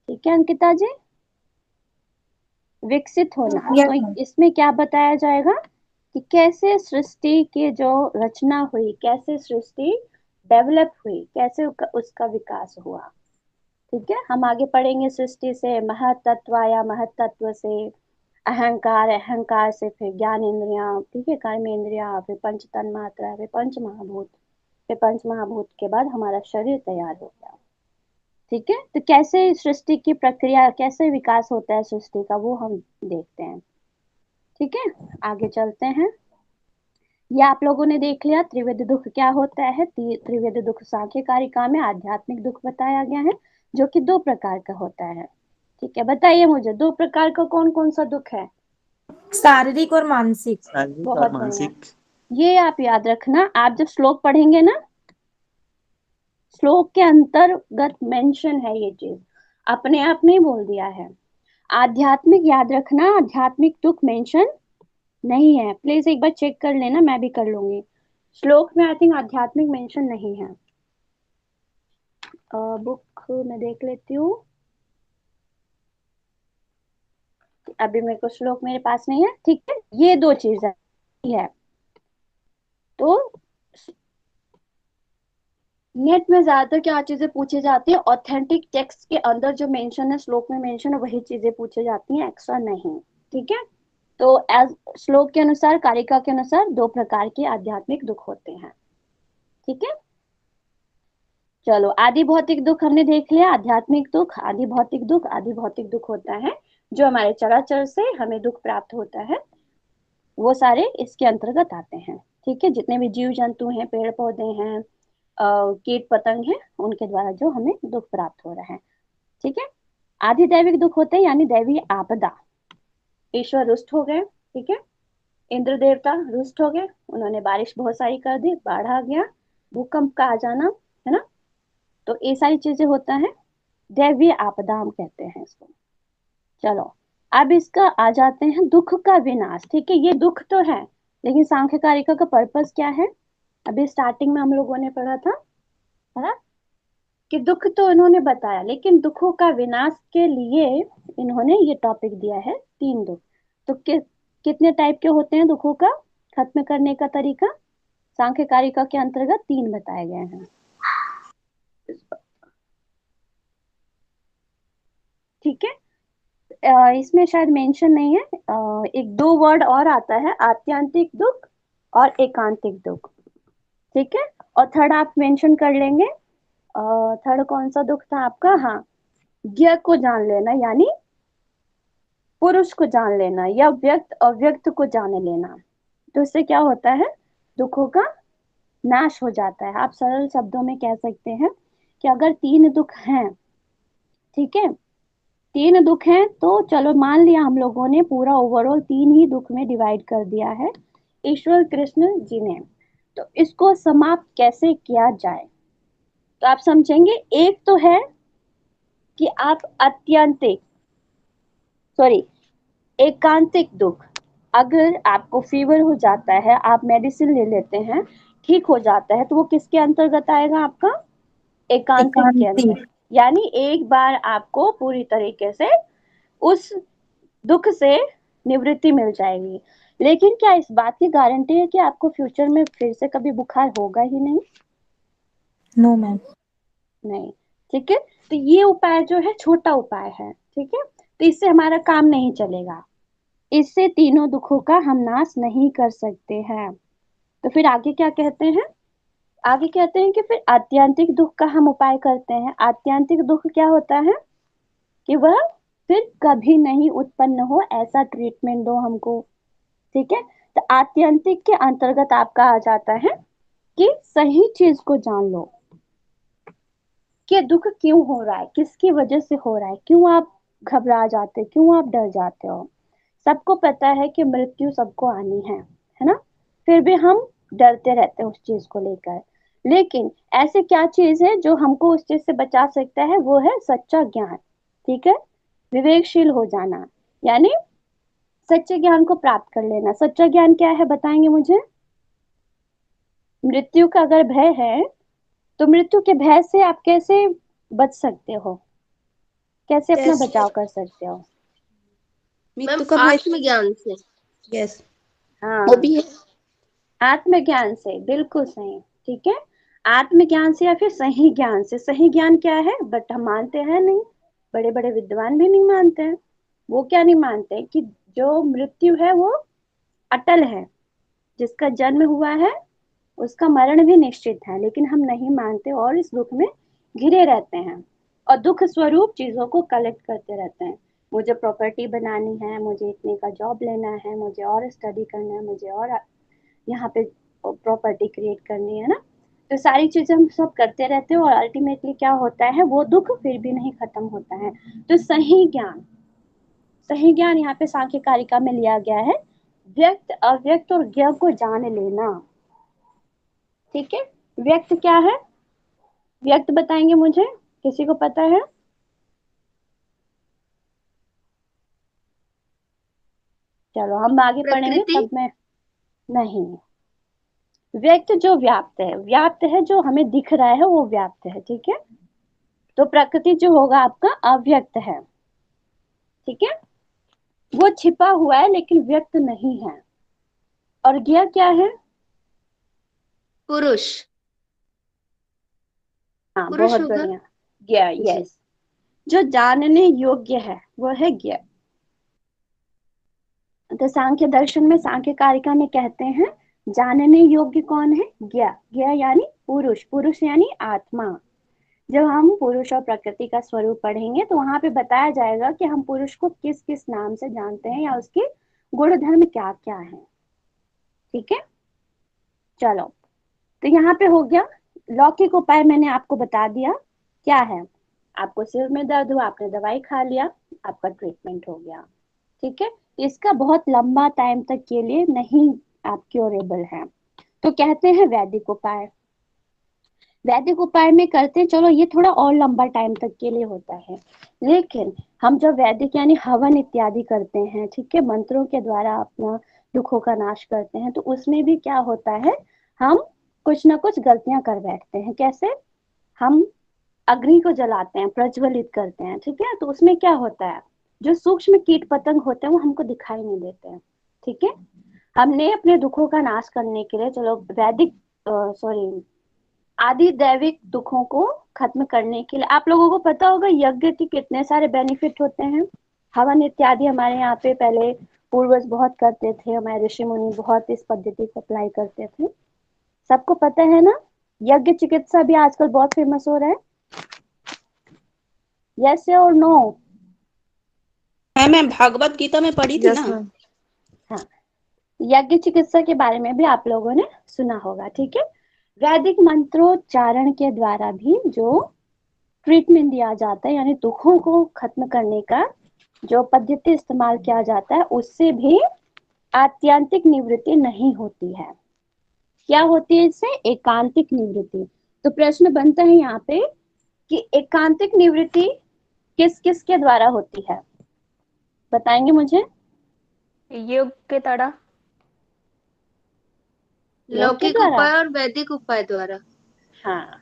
[SPEAKER 2] ठीक है अंकिता जी, विकसित होना।
[SPEAKER 4] यस
[SPEAKER 2] तो
[SPEAKER 4] मैम।
[SPEAKER 2] इसमें क्या बताया जाएगा कि कैसे सृष्टि की जो रचना हुई, कैसे सृष्टि डेवलप हुई, कैसे उसका विकास हुआ। ठीक है, हम आगे पढ़ेंगे सृष्टि से महतत्व आया, महतत्व से अहंकार, अहंकार से फिर ज्ञान इंद्रिया, ठीक है, कर्म इंद्रिया, फिर पंच तन्मात्रा, फिर पंच महाभूत, फिर पंच महाभूत के बाद हमारा शरीर तैयार हो गया। ठीक है, तो कैसे सृष्टि की प्रक्रिया, कैसे विकास होता है सृष्टि का, वो हम देखते हैं। ठीक है, आगे चलते हैं। ये आप लोगों ने देख लिया त्रिविध दुख क्या होता है। त्रिविध दुख सांख्य कारिका में आध्यात्मिक दुख बताया गया है, जो कि 2 प्रकार का होता है। ठीक है, बताइए मुझे 2 प्रकार का कौन कौन सा दुख है?
[SPEAKER 4] शारीरिक और मानसिक।
[SPEAKER 5] शारीरिक
[SPEAKER 2] बहुत
[SPEAKER 5] और
[SPEAKER 2] बढ़िया,
[SPEAKER 5] मानसिक।
[SPEAKER 2] ये आप याद रखना। आप जब श्लोक पढ़ेंगे ना, श्लोक के अंतर्गत मेंशन है ये चीज, अपने आप नहीं बोल दिया है। आध्यात्मिक याद रखना, आध्यात्मिक दुख मेंशन नहीं है। प्लीज एक बार चेक कर लेना, मैं भी कर लूंगी। श्लोक में आई थिंक आध्यात्मिक मेंशन नहीं है। बुक में देख लेती हूँ, अभी मेरे को श्लोक मेरे पास नहीं है। ठीक है, ये 2 चीज है। तो नेट में ज्यादातर क्या चीजें पूछी जाती है, ऑथेंटिक टेक्स्ट के अंदर जो मेंशन है, श्लोक में मेंशन है, वही चीजें पूछी जाती हैं, एक्स्ट्रा नहीं। ठीक है, तो एज श्लोक के अनुसार, कारिका के अनुसार 2 प्रकार के आध्यात्मिक दुख होते हैं। ठीक है, चलो आदि भौतिक दुख हमने देख लिया। आध्यात्मिक दुख, आदि भौतिक दुख। आदि भौतिक दुख होता है जो हमारे चराचर से हमें दुख प्राप्त होता है, वो सारे इसके अंतर्गत आते हैं। ठीक है, जितने भी जीव जंतु हैं, पेड़ पौधे हैं, कीट पतंग हैं, उनके द्वारा जो हमें दुख प्राप्त हो रहा है। ठीक है, आदि दैविक दुख होते हैं, यानी दैवीय आपदा। ईश्वर रुष्ट हो गए, ठीक है, इंद्र देवता रुष्ट हो गए, उन्होंने बारिश बहुत सारी कर दी, बाढ़ आ गया, भूकंप का आ जाना, है ना, तो ये सारी चीजें होता है, दैवीय आपदा हम कहते हैं इसको। चलो अब इसका आ जाते हैं दुख का विनाश। ठीक है, ये दुख तो है, लेकिन सांख्य कारिका का पर्पस क्या है? अभी स्टार्टिंग में हम लोगों ने पढ़ा था, है ना, कि दुख तो इन्होंने बताया, लेकिन दुखों का विनाश के लिए इन्होंने ये टॉपिक दिया है 3 दुख। तो कितने टाइप के होते हैं दुखों का खत्म करने का तरीका? सांख्य कारिका के अंतर्गत 3 बताए गए हैं। ठीक है, इसमें शायद मेंशन नहीं है, एक 2 वर्ड और आता है, आत्यांतिक दुख और एकांतिक दुख। ठीक है, और थर्ड आप मेंशन कर लेंगे। थर्ड कौन सा दुख था आपका? हाँ, ज्ञ को जान लेना, यानी पुरुष को जान लेना, या व्यक्त अव्यक्त को जान लेना। तो इससे क्या होता है? दुखों का नाश हो जाता है। आप सरल शब्दों में कह सकते हैं कि अगर 3 दुख हैं, ठीक है, 3 दुख हैं, तो चलो मान लिया हम लोगों ने पूरा ओवरऑल 3 ही दुख में डिवाइड कर दिया है ईश्वर कृष्ण जी ने। तो इसको समाप्त कैसे किया जाए, तो आप समझेंगे। एक तो है कि आप अत्यंतिक, सॉरी, एकांतिक दुख, अगर आपको फीवर हो जाता है, आप मेडिसिन ले लेते हैं, ठीक हो जाता है, तो वो किसके अंतर्गत आएगा? आपका एकांतिक के अंदर।
[SPEAKER 4] एकांतिक।
[SPEAKER 2] यानी एक बार आपको पूरी तरीके से उस दुख से निवृत्ति मिल जाएगी। लेकिन क्या इस बात की गारंटी है कि आपको फ्यूचर में फिर से कभी बुखार होगा ही नहीं?
[SPEAKER 4] No ma'am.
[SPEAKER 2] नहीं। ठीक है, तो ये उपाय जो है छोटा उपाय है। ठीक है, तो इससे हमारा काम नहीं चलेगा, इससे तीनों दुखों का हम नाश नहीं कर सकते हैं। तो फिर आगे क्या कहते हैं? आगे कहते हैं कि फिर आत्यंतिक दुख का हम उपाय करते हैं। आत्यंतिक दुख क्या होता है? कि वह फिर कभी नहीं उत्पन्न हो, ऐसा ट्रीटमेंट दो हमको। ठीक है, तो आत्यंतिक के अंतर्गत आपका आ जाता है कि सही चीज को जान लो कि दुख क्यों हो रहा है, किसकी वजह से हो रहा है, क्यों आप घबरा जाते, क्यों आप डर जाते हो। सबको पता है कि मृत्यु सबको आनी है ना, फिर भी हम डरते रहते हैं उस चीज को लेकर। लेकिन ऐसे क्या चीज है जो हमको उस चीज से बचा सकता है? वो है सच्चा ज्ञान। ठीक है, विवेकशील हो जाना, यानी सच्चे ज्ञान को प्राप्त कर लेना। सच्चा ज्ञान क्या है, बताएंगे मुझे? मृत्यु का अगर भय है, तो मृत्यु के भय से आप कैसे बच सकते हो, कैसे अपना
[SPEAKER 1] कैसे?
[SPEAKER 2] बचाव कर सकते हो?
[SPEAKER 3] मैम
[SPEAKER 1] मृत्यु का भय।
[SPEAKER 3] आत्मज्ञान से।
[SPEAKER 1] यस।
[SPEAKER 2] हाँ,
[SPEAKER 3] वो भी है।
[SPEAKER 2] आत्मज्ञान से, बिल्कुल सही। ठीक है, आत्मज्ञान से या फिर सही ज्ञान से। सही ज्ञान क्या है, बट हम मानते हैं नहीं, बड़े बड़े विद्वान भी नहीं मानते हैं। वो क्या नहीं मानते कि जो मृत्यु है वो अटल है, जिसका जन्म हुआ है उसका मरण भी निश्चित है, लेकिन हम नहीं मानते और इस दुख में घिरे रहते हैं और दुख स्वरूप चीजों को कलेक्ट करते रहते हैं। मुझे प्रॉपर्टी बनानी है, मुझे इतने का जॉब लेना है, मुझे और स्टडी करना है, मुझे और यहाँ पे प्रॉपर्टी क्रिएट करनी है ना। तो सारी चीजें हम सब करते रहते हैं और अल्टीमेटली क्या होता है, वो दुख फिर भी नहीं खत्म होता है। तो सही ज्ञान, सही ज्ञान यहाँ पे सांख्य कारिका में लिया गया है, व्यक्त अव्यक्त और ज्ञ को जान लेना। ठीक है, व्यक्त क्या है, व्यक्त बताएंगे मुझे, किसी को पता है? चलो हम आगे पढ़ेंगे
[SPEAKER 3] प्रकृति।
[SPEAKER 2] तब मैं। नहीं, व्यक्त जो व्याप्त है, व्याप्त है जो हमें दिख रहा है वो व्याप्त है। ठीक है, तो प्रकृति जो होगा आपका अव्यक्त है। ठीक है, वो छिपा हुआ है लेकिन व्यक्त नहीं है। और ज्ञ क्या है?
[SPEAKER 3] पुरुष।
[SPEAKER 2] हाँ,
[SPEAKER 3] पुरुष
[SPEAKER 2] बहुत
[SPEAKER 3] होगा।
[SPEAKER 2] बढ़िया, ज्ञ,
[SPEAKER 3] जी।
[SPEAKER 2] यस। जो जानने योग्य है वो है ज्ञ। तो सांख्य दर्शन में, सांख्य कारिका में कहते हैं जानने योग्य कौन है, ज्ञ। ज्ञ यानी पुरुष, पुरुष यानी आत्मा। जब हम पुरुष और प्रकृति का स्वरूप पढ़ेंगे तो वहां पे बताया जाएगा कि हम पुरुष को किस किस नाम से जानते हैं या उसके गुण धर्म क्या क्या है। ठीक है, चलो, तो यहाँ पे हो गया लौकिक उपाय, मैंने आपको बता दिया क्या है। आपको सिर में दर्द हुआ, आपने दवाई खा लिया, आपका ट्रीटमेंट हो गया। ठीक है, इसका बहुत लंबा टाइम तक के लिए नहीं आप क्योरेबल है, तो कहते हैं वैदिक उपाय। वैदिक उपाय में करते हैं, चलो ये थोड़ा और लंबा टाइम तक के लिए होता है, लेकिन हम जब वैदिक यानी हवन इत्यादि करते हैं, ठीक है, मंत्रों के द्वारा अपना दुखों का नाश करते हैं, तो उसमें भी क्या होता है, हम कुछ ना कुछ गलतियां कर बैठते हैं। कैसे? हम अग्नि को जलाते हैं, प्रज्वलित करते हैं, ठीक है, तो उसमें क्या होता है, जो सूक्ष्म कीट पतंग होते हैं वो हमको दिखाई नहीं देते हैं। ठीक है, हमने अपने दुखों का नाश करने के लिए, चलो वैदिक सॉरी आदि दैविक दुखों को खत्म करने के लिए, आप लोगों को पता होगा यज्ञ के कितने सारे बेनिफिट होते हैं। हवन इत्यादि हमारे यहाँ पे पहले पूर्वज बहुत करते थे, हमारे ऋषि मुनि बहुत इस पद्धति को अप्लाई करते थे, सबको पता है ना। यज्ञ चिकित्सा भी आजकल बहुत फेमस हो रहा है, यस और नो?
[SPEAKER 4] है मैम, भागवत गीता में पढ़ी थी
[SPEAKER 1] यस
[SPEAKER 4] ना।
[SPEAKER 1] मैम।
[SPEAKER 2] हाँ, यज्ञ चिकित्सा के बारे में भी आप लोगों ने सुना होगा। ठीक है, वैदिक मंत्रोच्चारण के द्वारा भी जो ट्रीटमेंट दिया जाता है, यानी दुखों को खत्म करने का जो पद्धति इस्तेमाल किया जाता है, उससे भी आत्यंतिक निवृत्ति नहीं होती है। क्या होती है इससे? एकांतिक निवृत्ति। तो प्रश्न बनता है यहाँ पे कि एकांतिक निवृत्ति किस किस के द्वारा होती है, बताएंगे मुझे?
[SPEAKER 1] योग के द्वारा।
[SPEAKER 2] योग के
[SPEAKER 3] लौकिक
[SPEAKER 2] द्वारा,
[SPEAKER 3] उपाय और वैदिक उपाय द्वारा।
[SPEAKER 2] हाँ।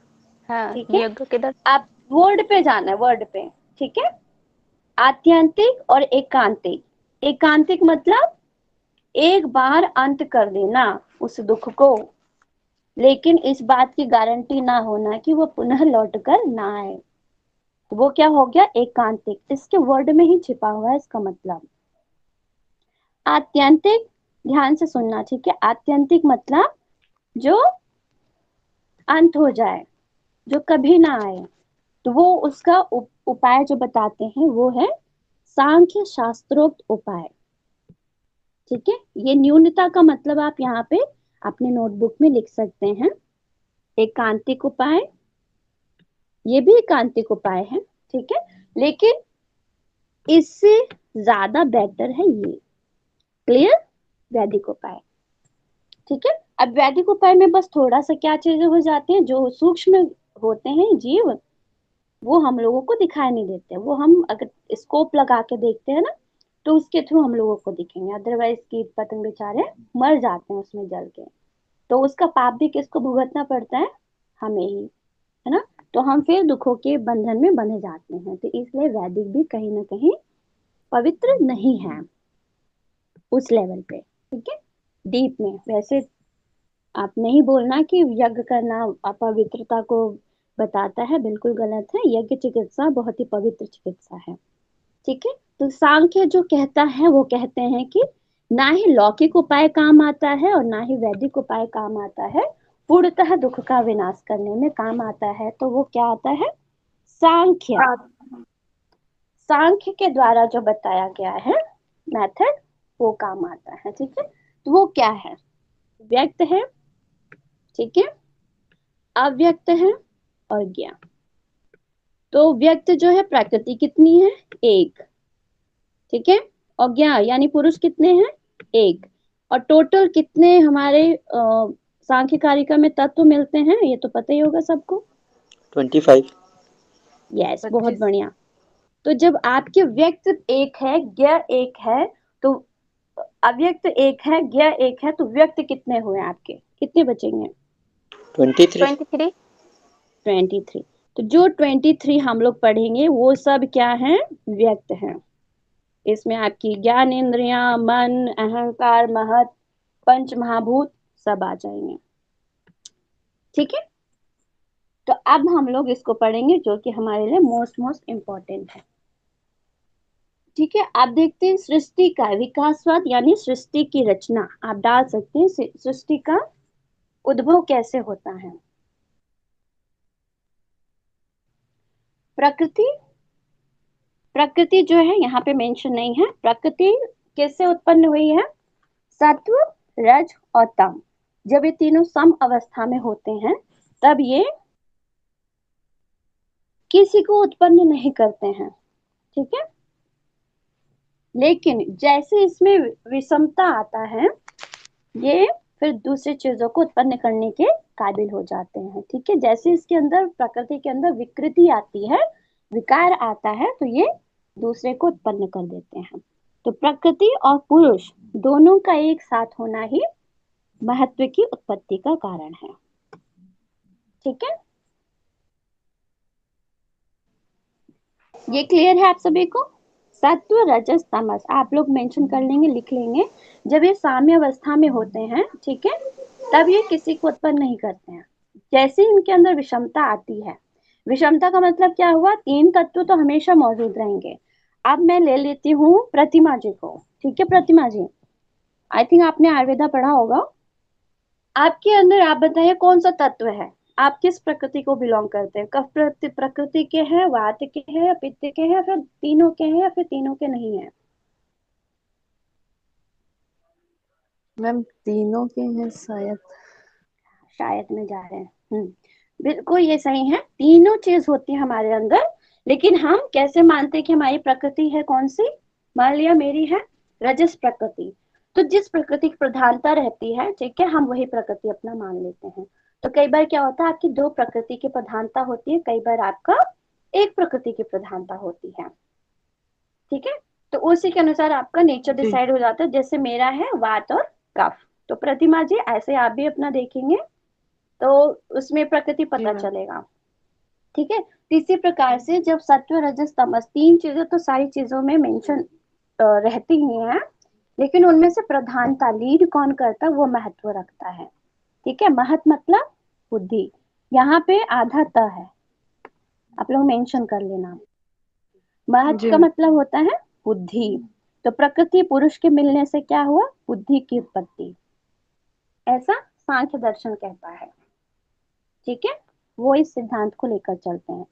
[SPEAKER 1] हाँ,
[SPEAKER 2] ठीक है,
[SPEAKER 1] यज्ञ के द्वारा।
[SPEAKER 2] आप वर्ड पे जाना है, वर्ड पे। ठीक है, आत्यंतिक और एकांतिक। एकांतिक मतलब एक बार अंत कर देना उस दुख को, लेकिन इस बात की गारंटी ना होना कि वो पुनः लौट कर ना आए, तो वो क्या हो गया, एकांतिक। इसके वर्ड में ही छिपा हुआ है इसका मतलब। आत्यंतिक, ध्यान से सुनना, ठीक है, आत्यंतिक मतलब जो अंत हो जाए, जो कभी ना आए, तो वो उसका उपाय जो बताते हैं वो है सांख्य शास्त्रोक्त उपाय। ठीक है, ये न्यूनता का मतलब आप यहाँ पे अपने नोटबुक में लिख सकते हैं। एकांतिक उपाय, ये भी एकांतिक उपाय है, ठीक है, लेकिन इससे ज्यादा बेटर है ये। क्लियर? वैदिक उपाय। ठीक है, अब वैदिक उपाय में बस थोड़ा सा क्या चीजें हो जाती हैं, जो सूक्ष्म होते हैं जीव, वो हम लोगों को दिखाई नहीं देते, वो हम अगर स्कोप लगा के देखते हैं ना तो उसके थ्रू हम लोगों को दिखेंगे, अदरवाइज कीट पतंग बेचारे मर जाते हैं उसमें जल के। तो उसका पाप भी किसको भुगतना पड़ता है? हमें ही, है ना। तो हम फिर दुखों के बंधन में बंधे जाते हैं, तो इसलिए वैदिक भी कहीं ना कहीं पवित्र नहीं है उस लेवल पे। ठीक है, डीप में। वैसे आप नहीं बोलना कि यज्ञ करना अपवित्रता को बताता है, बिल्कुल गलत है। यज्ञ चिकित्सा बहुत ही पवित्र चिकित्सा है, ठीक है। तो सांख्य जो कहता है वो कहते हैं कि ना ही लौकिक उपाय काम आता है और ना ही वैदिक उपाय काम आता है, पूर्णतः दुख का विनाश करने में काम आता है। तो वो क्या आता है? सांख्य। सांख्य के द्वारा जो बताया गया है मेथड, वो काम आता है, ठीक है। तो वो क्या है? व्यक्त है, ठीक है, अव्यक्त है और ज्ञा। तो व्यक्त जो है प्रकृति कितनी है? एक, ठीक है। और ज्ञा यानी पुरुष कितने हैं? एक। और टोटल कितने हमारे सांख्य कारिका में तत्व मिलते हैं, ये तो पता ही होगा सबको।
[SPEAKER 5] 25।
[SPEAKER 2] यस, बहुत बढ़िया। तो जब आपके व्यक्त एक है, ज्ञ एक है, तो अव्यक्त एक है, ज्ञ एक है, तो व्यक्त कितने हुए आपके? कितने बचेंगे?
[SPEAKER 5] 23।
[SPEAKER 2] 23। तो जो 23 हम लोग पढ़ेंगे वो सब क्या है? व्यक्त हैं। इसमें आपकी ज्ञान इंद्रियां, मन, अहंकार, महत, पंच महाभूत सब आ जाएंगे, ठीक है। तो अब हम लोग इसको पढ़ेंगे जो कि हमारे लिए मोस्ट इंपॉर्टेंट है, ठीक है। आप देखते हैं सृष्टि का विकासवाद यानी सृष्टि की रचना। आप डाल सकते हैं सृष्टि का उद्भव कैसे होता है। प्रकृति, प्रकृति जो है यहाँ पे मेंशन नहीं है। प्रकृति कैसे उत्पन्न हुई है? सत्व, रज और तम। जब ये तीनों सम अवस्था में होते हैं तब ये किसी को उत्पन्न नहीं करते हैं, ठीक है। लेकिन जैसे इसमें विषमता आता है, ये फिर दूसरी चीजों को उत्पन्न करने के काबिल हो जाते हैं, ठीक है। जैसे इसके अंदर, प्रकृति के अंदर विकृति आती है, विकार आता है, तो ये दूसरे को उत्पन्न कर देते हैं। तो प्रकृति और पुरुष दोनों का एक साथ होना ही महत्व की उत्पत्ति का कारण है, ठीक है। ये क्लियर है आप सभी को? सत्व, रजस, तमस आप लोग मेंशन कर लेंगे, लिख लेंगे। जब ये साम्य अवस्था में होते हैं, ठीक है, तब ये किसी को उत्पन्न नहीं करते हैं। जैसे इनके अंदर विषमता आती है, विषमता का मतलब क्या हुआ? तीन तत्व तो हमेशा मौजूद रहेंगे। अब मैं ले लेती हूँ प्रतिमा जी को, ठीक है। प्रतिमा जी, आई थिंक आपने आयुर्वेदा पढ़ा होगा। आपके अंदर आप बताइए कौन सा तत्व है? आप किस प्रकृति को बिलोंग करते हैं? कफ प्रकृति के हैं, वात के हैं, या पित्त के हैं, फिर तीनों के हैं, या फिर तीनों के नहीं है?
[SPEAKER 6] मैम तीनों के हैं शायद।
[SPEAKER 2] शायद में जा रहे हैं। बिल्कुल ये सही है, तीनों चीज होती है हमारे अंदर। लेकिन हम कैसे मानते हैं कि हमारी प्रकृति है कौन सी? मान लिया मेरी है रजस प्रकृति, तो जिस प्रकृति की प्रधानता रहती है, ठीक है, हम वही प्रकृति अपना मान लेते हैं। तो कई बार क्या होता है, आपकी दो प्रकृति की प्रधानता होती है, कई बार आपका एक प्रकृति की प्रधानता होती है, ठीक है। तो उसी के अनुसार आपका नेचर डिसाइड हो जाता है। जैसे मेरा है वात और कफ, तो प्रतिमा जी ऐसे आप भी अपना देखेंगे तो उसमें प्रकृति पता चलेगा, ठीक है। इसी प्रकार से जब सत्व, रजस, तमस तीन चीजें तो सारी चीजों में मेंशन रहती ही हैं, लेकिन उनमें से प्रधानता लीड कौन करता है, वो महत्व रखता है, ठीक है। महत मतलब बुद्धि, यहाँ पे आधा त है, आप लोग मेंशन कर लेना। महत का मतलब होता है बुद्धि। तो प्रकृति पुरुष के मिलने से क्या हुआ? बुद्धि की उत्पत्ति, ऐसा सांख्य दर्शन कहता है, ठीक है। वो इस सिद्धांत को लेकर चलते हैं।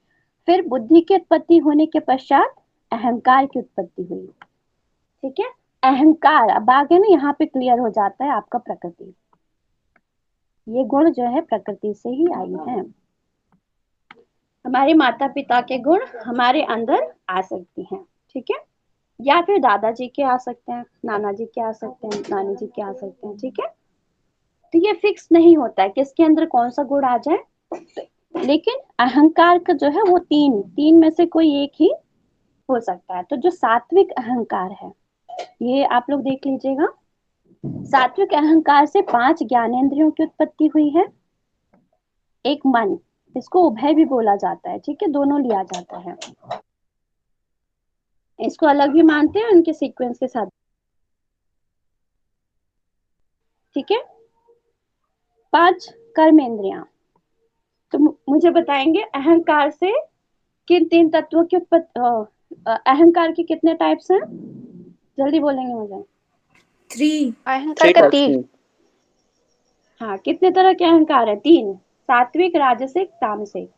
[SPEAKER 2] फिर बुद्धि की उत्पत्ति होने के पश्चात अहंकार की उत्पत्ति हुई, ठीक है। अहंकार अब आगे ना यहाँ पे क्लियर हो जाता है आपका प्रकृति, ये गुण जो है प्रकृति से ही आई है। हमारे माता पिता के गुण हमारे अंदर आ सकती हैं, ठीक है, या फिर दादाजी के आ सकते हैं, नाना जी के आ सकते हैं, नानी जी के आ सकते हैं, ठीक है। तो ये फिक्स नहीं होता है किसके अंदर कौन सा गुण आ जाए, लेकिन अहंकार का जो है वो तीन में से कोई एक ही हो सकता है। तो जो सात्विक अहंकार है, ये आप लोग देख लीजिएगा। सात्विक अहंकार से 5 ज्ञानेंद्रियों की उत्पत्ति हुई है। एक मन, इसको उभय भी बोला जाता है, ठीक है, दोनों लिया जाता है। इसको अलग भी मानते हैं उनके सीक्वेंस के साथ, ठीक है। 5 कर्मेंद्रियां। तो मुझे बताएंगे अहंकार से किन 3 तत्वों की उत्पत्ति, अहंकार के कितने टाइप्स हैं? जल्दी बोलेंगे मुझे।
[SPEAKER 4] 3।
[SPEAKER 1] अहंकार
[SPEAKER 5] 3
[SPEAKER 1] का
[SPEAKER 5] types
[SPEAKER 1] 3।
[SPEAKER 5] में
[SPEAKER 2] हाँ, कितने तरह के अहंकार है? 3। सात्विक, राजसिक, तामसिक।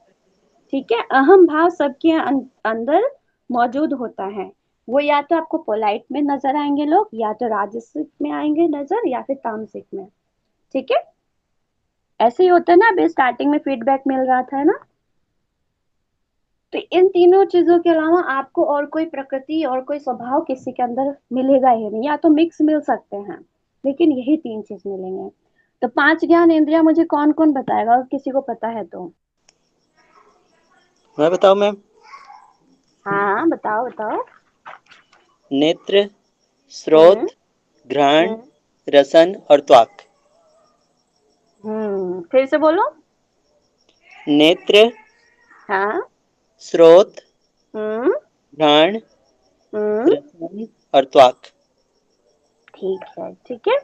[SPEAKER 2] ठीक है। अहम भाव सबके अंदर मौजूद होता है। वो या तो आपको पोलाइट में नजर आएंगे लोग, या तो राजसिक में आएंगे नजर, या फिर तामसिक में। ठीक है। ऐसे ही होता है ना, अभी स्टार्टिंग में फीडबैक मिल रहा था ना। तो इन तीनों चीजों के अलावा आपको और कोई प्रकृति और कोई स्वभाव किसी के अंदर मिलेगा ही नहीं। या तो मिक्स मिल सकते हैं, लेकिन यही 3 चीज मिलेंगे। तो 5 ज्ञान इंद्रिया मुझे कौन कौन बताएगा, और किसी को पता है तो?
[SPEAKER 5] मैं बताऊं मैम?
[SPEAKER 2] हाँ, बताओ बताओ।
[SPEAKER 5] नेत्र,
[SPEAKER 2] हम्म
[SPEAKER 5] स्रोत, घ्राण,
[SPEAKER 2] हम्म
[SPEAKER 5] रसन और त्वक।
[SPEAKER 2] फिर से बोलो।
[SPEAKER 5] नेत्र,
[SPEAKER 2] हाँ।
[SPEAKER 5] स्रोत,
[SPEAKER 2] हम्म
[SPEAKER 5] घ्राण,
[SPEAKER 2] हम्म
[SPEAKER 5] रसन और त्वक।
[SPEAKER 2] ठीक है, ठीक है।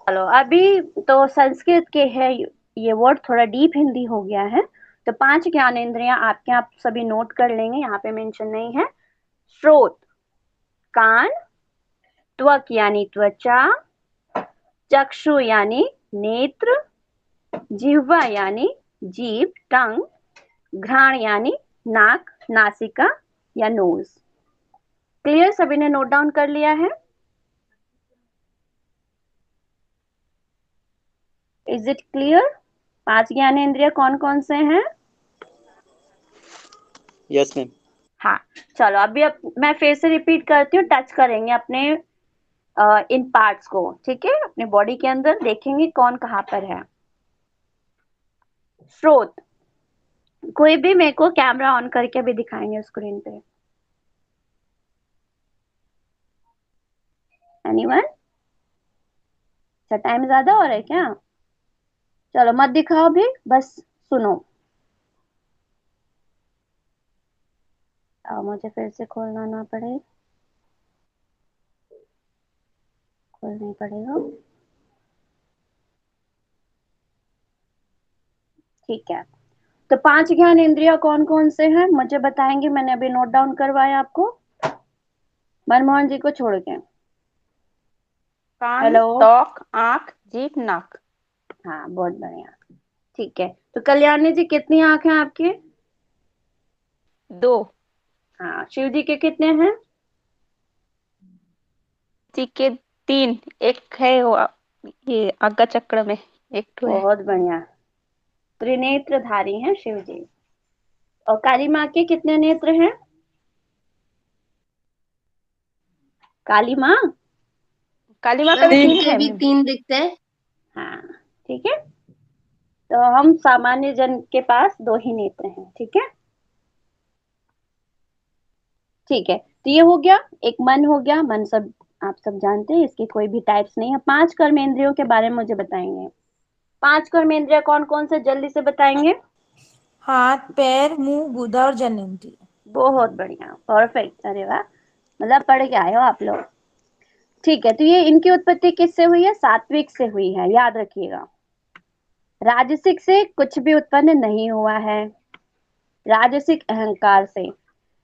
[SPEAKER 2] चलो, अभी तो संस्कृत के है ये वर्ड, थोड़ा डीप हिंदी हो गया है। तो 5 ज्ञानेंद्रियां आपके, आप सभी नोट कर लेंगे, यहाँ पे मेंशन नहीं है। श्रोत, कान। त्वक यानी त्वचा। चक्षु यानी नेत्र। जिह्वा यानी जीभ, टंग। घ्राण यानी नाक, नासिका या नोज। क्लियर? सभी ने नोट डाउन कर लिया है? Is it clear? 5 ज्ञानेंद्रिय कौन कौन से हैं?
[SPEAKER 5] Yes ma'am.
[SPEAKER 2] हाँ। चलो, अभी मैं फिर से रिपीट करती हूँ। टच करेंगे अपने इन पार्ट्स को, ठीक है? अपने बॉडी के अंदर देखेंगे कौन कहाँ पर है। स्रोत, कोई भी मेरे को कैमरा ऑन करके भी दिखाएंगे स्क्रीन पे। एनीवन? अच्छा, टाइम ज्यादा हो रहा है क्या? चलो, मत दिखाओ भी, बस सुनो। मुझे फिर से खोलना ना पड़े, खोलना ही पड़ेगा। ठीक है। तो 5 ज्ञान इंद्रिया कौन कौन से हैं मुझे बताएंगे? मैंने अभी नोट डाउन करवाया आपको, मनमोहन जी को छोड़ के।
[SPEAKER 1] कान,
[SPEAKER 2] हेलो।
[SPEAKER 1] त्वक, आंख, जीभ, नाक।
[SPEAKER 2] हाँ, बहुत बढ़िया। ठीक है। तो कल्याणी जी, कितनी आंख हैं आपकी?
[SPEAKER 1] 2।
[SPEAKER 2] हाँ। शिव जी के कितने हैं?
[SPEAKER 1] जी के 3। एक है वो ये आज्ञा चक्र में, एक तो है।
[SPEAKER 2] बहुत बढ़िया। त्रिनेत्रधारी हैं शिव जी। और काली माँ के कितने नेत्र हैं? काली माँ।
[SPEAKER 1] काली माँ का
[SPEAKER 3] मैम
[SPEAKER 1] भी 3
[SPEAKER 3] इनके
[SPEAKER 1] है
[SPEAKER 3] भी
[SPEAKER 1] मैम।
[SPEAKER 3] 3 दिखते हैं।
[SPEAKER 2] हाँ, ठीक है। तो हम सामान्य जन के पास 2 ही नेत्र हैं, ठीक है? ठीक है। तो ये हो गया, एक मन हो गया। मन सब आप सब जानते हैं, इसके कोई भी टाइप्स नहीं है। 5 कर्मेंद्रियों के बारे में मुझे बताएंगे। 5 कर्मेंद्रिय कौन कौन से, जल्दी से बताएंगे।
[SPEAKER 4] हाथ, पैर, मुंह, गुदा और जननेंद्रिय।
[SPEAKER 2] बहुत बढ़िया, परफेक्ट। अरे वाह, मतलब पढ़ के आए हो आप लोग। ठीक है। तो ये इनकी उत्पत्ति किससे हुई है? सात्विक से हुई है, याद रखिएगा। राजसिक से कुछ भी उत्पन्न नहीं हुआ है। राजसिक अहंकार से,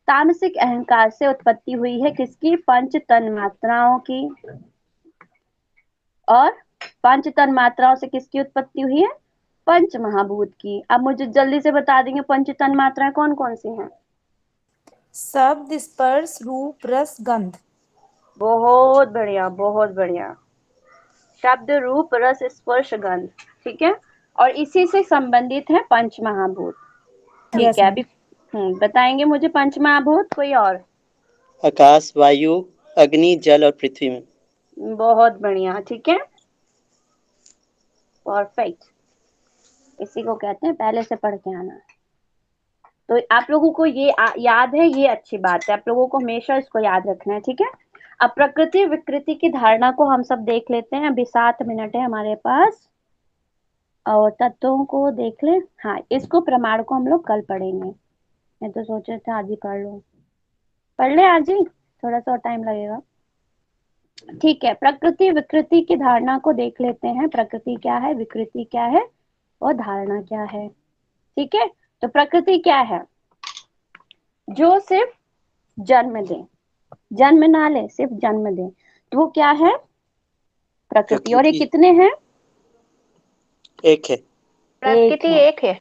[SPEAKER 2] तामसिक अहंकार से उत्पत्ति हुई है किसकी? पंच तन मात्राओं की। और पंच तन मात्राओं से किसकी उत्पत्ति हुई है? पंच महाभूत की। अब मुझे जल्दी से बता देंगे पंच तन मात्राएं कौन कौन सी हैं?
[SPEAKER 4] शब्द, स्पर्श, रूप, रस, गंध।
[SPEAKER 2] बहुत बढ़िया, बहुत बढ़िया। शब्द, रूप, रस, स्पर्श, गंध। ठीक है। और इसी से संबंधित है पंच महाभूत। ठीक
[SPEAKER 4] यस
[SPEAKER 2] है।
[SPEAKER 4] मैम।
[SPEAKER 2] अभी बताएंगे मुझे पंच महाभूत, कोई और?
[SPEAKER 5] आकाश, वायु, अग्नि, जल और पृथ्वी में।
[SPEAKER 2] बहुत बढ़िया, ठीक है, परफेक्ट। इसी को कहते हैं पहले से पढ़ के आना। तो आप लोगों को ये याद है, ये अच्छी बात है। आप लोगों को हमेशा इसको याद रखना है, ठीक है? अब प्रकृति विकृति की धारणा को हम सब देख लेते हैं। अभी 7 मिनट है हमारे पास, और तत्वों को देख ले। हाँ, इसको प्रमाण को हम लोग कल पढ़ेंगे। मैं तो सोच रहे थे आज ही पढ़ लूं। पढ़ ले आज ही, थोड़ा सा टाइम लगेगा। ठीक है, प्रकृति विकृति की धारणा को देख लेते हैं। प्रकृति क्या है, विकृति क्या है और धारणा क्या है। ठीक है, तो प्रकृति क्या है, जो सिर्फ जन्म दे, जन्म ना ले सिर्फ जन्म दे, तो वो क्या है, प्रकृति। और ये
[SPEAKER 5] प्रकृति
[SPEAKER 2] कितने हैं,
[SPEAKER 5] एक है।
[SPEAKER 1] प्रकृति
[SPEAKER 2] है।
[SPEAKER 1] एक है।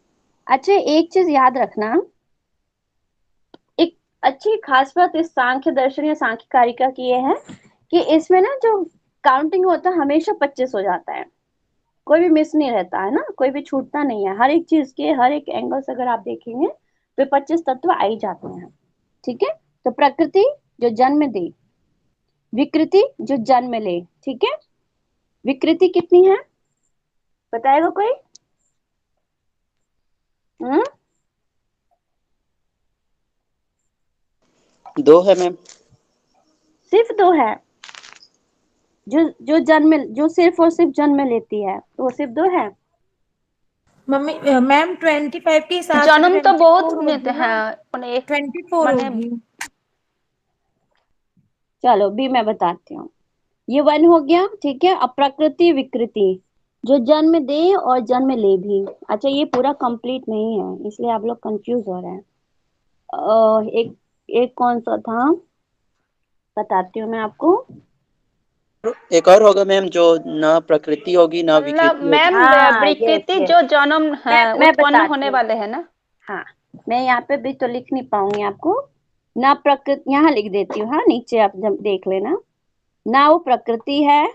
[SPEAKER 2] अच्छा, एक चीज याद रखना, एक अच्छी खास बात इस सांख्य दर्शन या सांख्य कारिका की ये है कि इसमें ना जो काउंटिंग होता है हमेशा 25 हो जाता है, कोई भी मिस नहीं रहता है ना, कोई भी छूटता नहीं है, हर एक चीज के हर एक एंगल से अगर आप देखेंगे तो 25 तत्व आ ही जाते हैं। ठीक है, तो प्रकृति जो जन्म दे, विकृति जो जन्म ले। ठीक है, विकृति कितनी है बताएगा कोई? हम्म,
[SPEAKER 5] 2 है मैम।
[SPEAKER 2] सिर्फ 2 है, जो जन्म, जो सिर्फ और सिर्फ जन्म लेती है, तो वो सिर्फ 2 है।
[SPEAKER 4] मम्मी मैम 25 के हिसाब से
[SPEAKER 1] जन्म तो
[SPEAKER 4] 24
[SPEAKER 1] बहुत मिलते
[SPEAKER 4] होगी ना,
[SPEAKER 1] हैं उन्हें
[SPEAKER 4] 24
[SPEAKER 1] माने।
[SPEAKER 4] होगी।
[SPEAKER 2] चलो भी मैं बताती हूँ, ये 1 हो गया। ठीक है, अब प्रकृति विकृति जो जन्म दे और जन्म ले भी। अच्छा, ये पूरा कंप्लीट नहीं है इसलिए आप लोग कंफ्यूज हो रहे हैं। एक एक कौन सा था बताती हूँ मैं आपको।
[SPEAKER 5] एक और होगा मैम, जो ना प्रकृति होगी ना
[SPEAKER 1] मतलब
[SPEAKER 5] विकृति होगी।
[SPEAKER 1] मैम
[SPEAKER 2] हाँ, यस
[SPEAKER 1] विकृति
[SPEAKER 2] यस,
[SPEAKER 1] जो जन्म है
[SPEAKER 2] मैं
[SPEAKER 1] उत्पन्न
[SPEAKER 2] बताती
[SPEAKER 1] होने
[SPEAKER 2] हूँ।
[SPEAKER 1] वाले है ना।
[SPEAKER 2] हाँ, मैं यहाँ पे भी तो लिख नहीं पाऊंगी आपको ना, प्रकृति यहाँ लिख देती हूँ, हाँ नीचे आप जब देख लेना, ना वो प्रकृति है,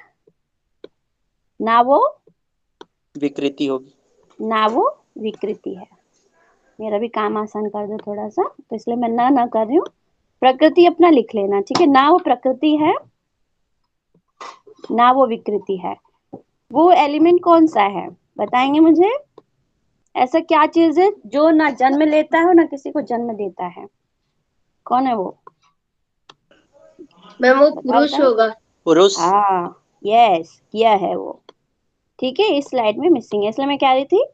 [SPEAKER 2] ना वो
[SPEAKER 5] विकृति होगी।
[SPEAKER 2] ना वो विकृति है। मेरा भी काम आसान कर दो थोड़ा सा, तो इसलिए मैं ना कर रही हूँ। प्रकृति अपना लिख लेना, ठीक है, ना वो प्रकृति है ना वो विकृति है। वो एलिमेंट कौन सा है बताएंगे मुझे? ऐसा क्या चीज है जो ना जन्म लेता है और ना किसी को जन्म देता है? कौन है वो?
[SPEAKER 3] मैम वो
[SPEAKER 2] बताओ
[SPEAKER 3] पुरुष
[SPEAKER 2] बताओ।
[SPEAKER 3] होगा।
[SPEAKER 5] पुरुष।
[SPEAKER 2] हाँ, यस, किया है वो। ठीक है, इस स्लाइड में मिसिंग है, इसलिए मैं कह रही थी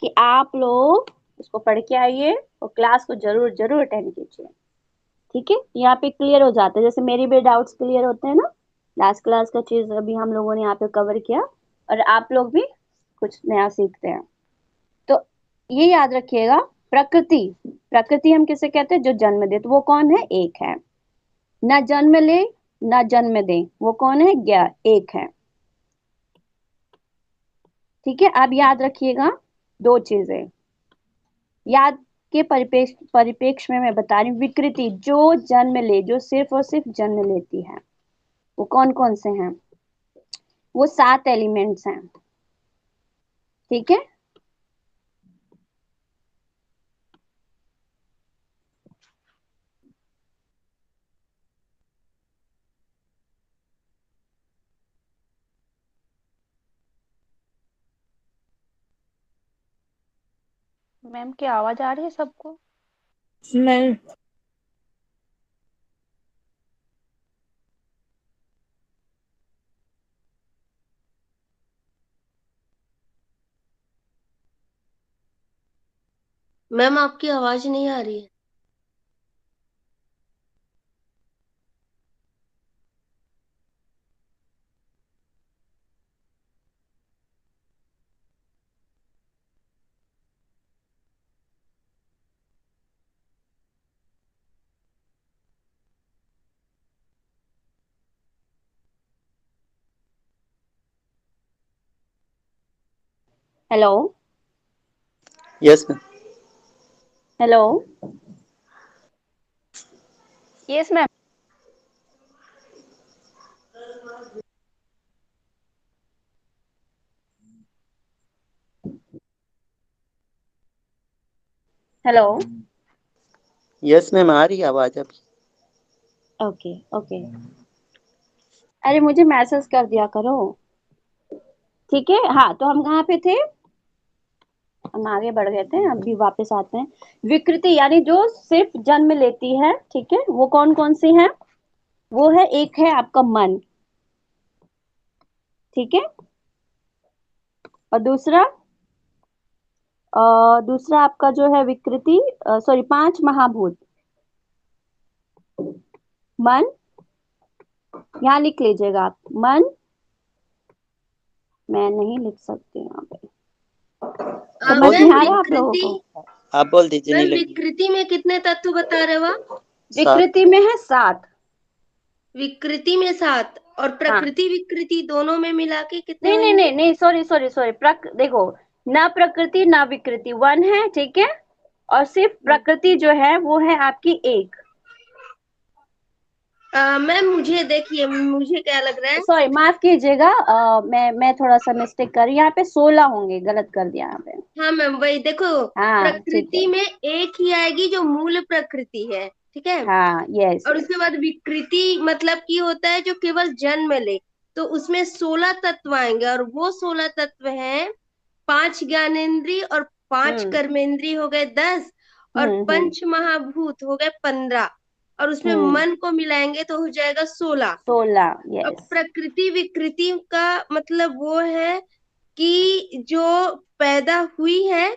[SPEAKER 2] कि आप लोग उसको पढ़ के आइए और क्लास को जरूर जरूर अटेंड कीजिए। ठीक है, यहाँ पे क्लियर हो जाता है, जैसे मेरी भी डाउट्स क्लियर होते हैं ना, लास्ट क्लास का चीज अभी हम लोगों ने यहाँ पे कवर किया, और आप लोग भी कुछ नया सीखते हैं। तो ये याद रखिएगा, प्रकृति, प्रकृति हम किसे कहते हैं, जो जन्म दे, तो वो कौन है, एक है। ना जन्म ले ना जन्म दे, वो कौन है, ज्ञ, एक है। ठीक है, अब याद रखिएगा 2 चीजें, याद के परिपेक्ष में मैं बता रही हूँ, विकृति जो जन्म ले, जो सिर्फ और सिर्फ जन्म लेती है, वो कौन कौन से हैं, वो 7 एलिमेंट्स हैं। ठीक है,
[SPEAKER 1] मैम की आवाज आ रही है सबको?
[SPEAKER 4] नहीं।
[SPEAKER 3] मैम आपकी आवाज नहीं आ रही है।
[SPEAKER 2] Hello
[SPEAKER 5] yes ma'am.
[SPEAKER 2] Hello,
[SPEAKER 1] yes ma'am.
[SPEAKER 2] Hello,
[SPEAKER 5] yes ma'am, आ रही है आवाज अभी।
[SPEAKER 2] ओके ओके, अरे मुझे मैसेज कर दिया करो। ठीक है, हाँ, तो हम कहाँ पे थे, हम आगे बढ़ गए थे, अभी वापस आते हैं। विकृति यानी जो सिर्फ जन्म लेती है, ठीक है, वो कौन कौन सी है, वो है, एक है आपका मन, ठीक है, और दूसरा दूसरा आपका जो है विकृति, सॉरी, 5 महाभूत, मन, यहाँ लिख लीजिएगा आप, मन, मैं नहीं लिख सकती यहाँ पे, समझ
[SPEAKER 5] बोल
[SPEAKER 2] नहीं
[SPEAKER 3] मैम
[SPEAKER 2] आ रहा आप लोगों
[SPEAKER 3] विकृति,
[SPEAKER 2] को?
[SPEAKER 5] आप बोल दीजिए, नहीं
[SPEAKER 3] मैम
[SPEAKER 5] लगी।
[SPEAKER 3] विकृति में कितने तत्व बता रहे हो आप?
[SPEAKER 5] 7।
[SPEAKER 2] विकृति में है 7।
[SPEAKER 3] विकृति में 7 और
[SPEAKER 2] हाँ,
[SPEAKER 3] प्रकृति विकृति दोनों में मिला के कितने
[SPEAKER 2] नहीं नहीं
[SPEAKER 3] होंगे?
[SPEAKER 2] नहीं नहीं, सॉरी सॉरी सॉरी, देखो, ना प्रकृति ना विकृति 1 है, ठीक है, और सिर्फ प्रकृति जो है वो है आपकी 1।
[SPEAKER 3] मैम मुझे देखिए, मुझे क्या लग रहा है,
[SPEAKER 2] सॉरी, माफ कीजिएगा, मैं थोड़ा सा मिस्टेक कर, यहाँ पे 16 होंगे, गलत कर दिया यहाँ पे।
[SPEAKER 3] हाँ मैम वही देखो,
[SPEAKER 2] हाँ ठीक है,
[SPEAKER 3] प्रकृति में एक ही आएगी जो मूल प्रकृति है, ठीक है।
[SPEAKER 2] हाँ, यस
[SPEAKER 3] और
[SPEAKER 2] यस,
[SPEAKER 3] उसके बाद विकृति मतलब की होता है जो केवल जन्म ले, तो उसमें 16 तत्व आएंगे, और वो 16 तत्व हैं 5 ज्ञानेंद्री और 5
[SPEAKER 2] हम्म
[SPEAKER 3] कर्मेंद्री हो गए 10, और
[SPEAKER 2] हम्म,
[SPEAKER 3] पंच महाभूत हो गए 15, और उसमें
[SPEAKER 2] हम्म,
[SPEAKER 3] मन को मिलाएंगे तो हो जाएगा 16।
[SPEAKER 2] 16,
[SPEAKER 3] अब
[SPEAKER 2] यस।
[SPEAKER 3] प्रकृति विकृति का मतलब वो है कि जो पैदा हुई है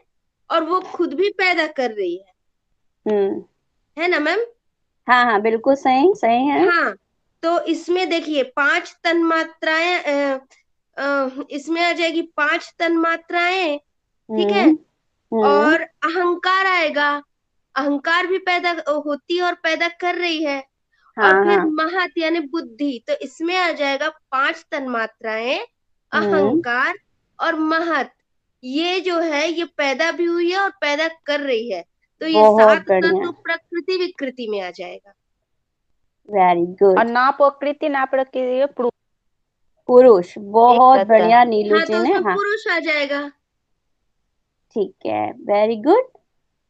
[SPEAKER 3] और वो खुद भी पैदा कर रही
[SPEAKER 2] हम्म,
[SPEAKER 3] है ना मैम?
[SPEAKER 2] हाँ हाँ, बिल्कुल सही सही है।
[SPEAKER 3] हाँ, तो इसमें देखिए 5 तन मात्राएं, इसमें आ जाएगी 5 तन मात्राएं, ठीक है।
[SPEAKER 2] हम्म हम्म,
[SPEAKER 3] और अहंकार आएगा, अहंकार भी पैदा होती है और पैदा कर रही है। और
[SPEAKER 2] हाँ
[SPEAKER 3] फिर
[SPEAKER 2] हाँ,
[SPEAKER 3] महत यानी बुद्धि, तो इसमें आ जाएगा 5 तन मात्राएं,
[SPEAKER 2] हम्म,
[SPEAKER 3] अहंकार और महत। ये जो है ये पैदा भी हुई है और पैदा कर रही है, तो ये
[SPEAKER 2] बहुत
[SPEAKER 3] 7
[SPEAKER 2] बढ़िया,
[SPEAKER 3] तत्व प्रकृति विकृति में आ जाएगा।
[SPEAKER 2] वेरी
[SPEAKER 1] और
[SPEAKER 2] गुड।
[SPEAKER 1] ना प्रकृति ना प्रकृति
[SPEAKER 2] पुरुष,
[SPEAKER 1] एक
[SPEAKER 2] बहुत
[SPEAKER 1] तत्व
[SPEAKER 2] बढ़िया
[SPEAKER 1] है।
[SPEAKER 2] नीलू
[SPEAKER 3] हाँ
[SPEAKER 2] जी
[SPEAKER 3] तो
[SPEAKER 2] ने,
[SPEAKER 3] उसमें
[SPEAKER 2] हाँ
[SPEAKER 3] पुरुष आ जाएगा।
[SPEAKER 2] ठीक है, वेरी गुड।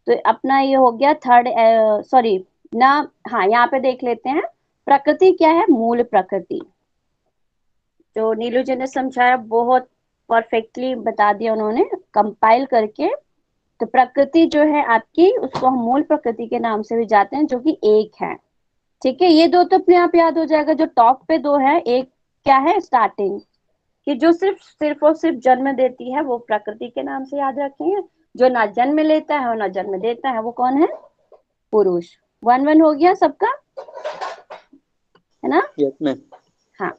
[SPEAKER 2] तो अपना ये हो गया थर्ड, सॉरी ना, हाँ यहाँ पे देख लेते हैं, प्रकृति क्या है, मूल प्रकृति, जो नीलू जी ने समझाया बहुत परफेक्टली बता दिया उन्होंने कंपाइल करके। तो प्रकृति जो है आपकी, उसको हम मूल प्रकृति के नाम से भी जाते हैं, जो कि एक है, ठीक है। ये दो तो अपने आप याद हो जाएगा, जो टॉप पे दो है, एक क्या है, स्टार्टिंग, कि जो सिर्फ और सिर्फ जन्म देती है वो प्रकृति के नाम से याद रखेंगे, जो ना जन्म लेता है और ना जन्म देता है वो कौन है, पुरुष। 1-1 हो गया सबका, है ना?
[SPEAKER 5] Yes ma'am.
[SPEAKER 2] हाँ,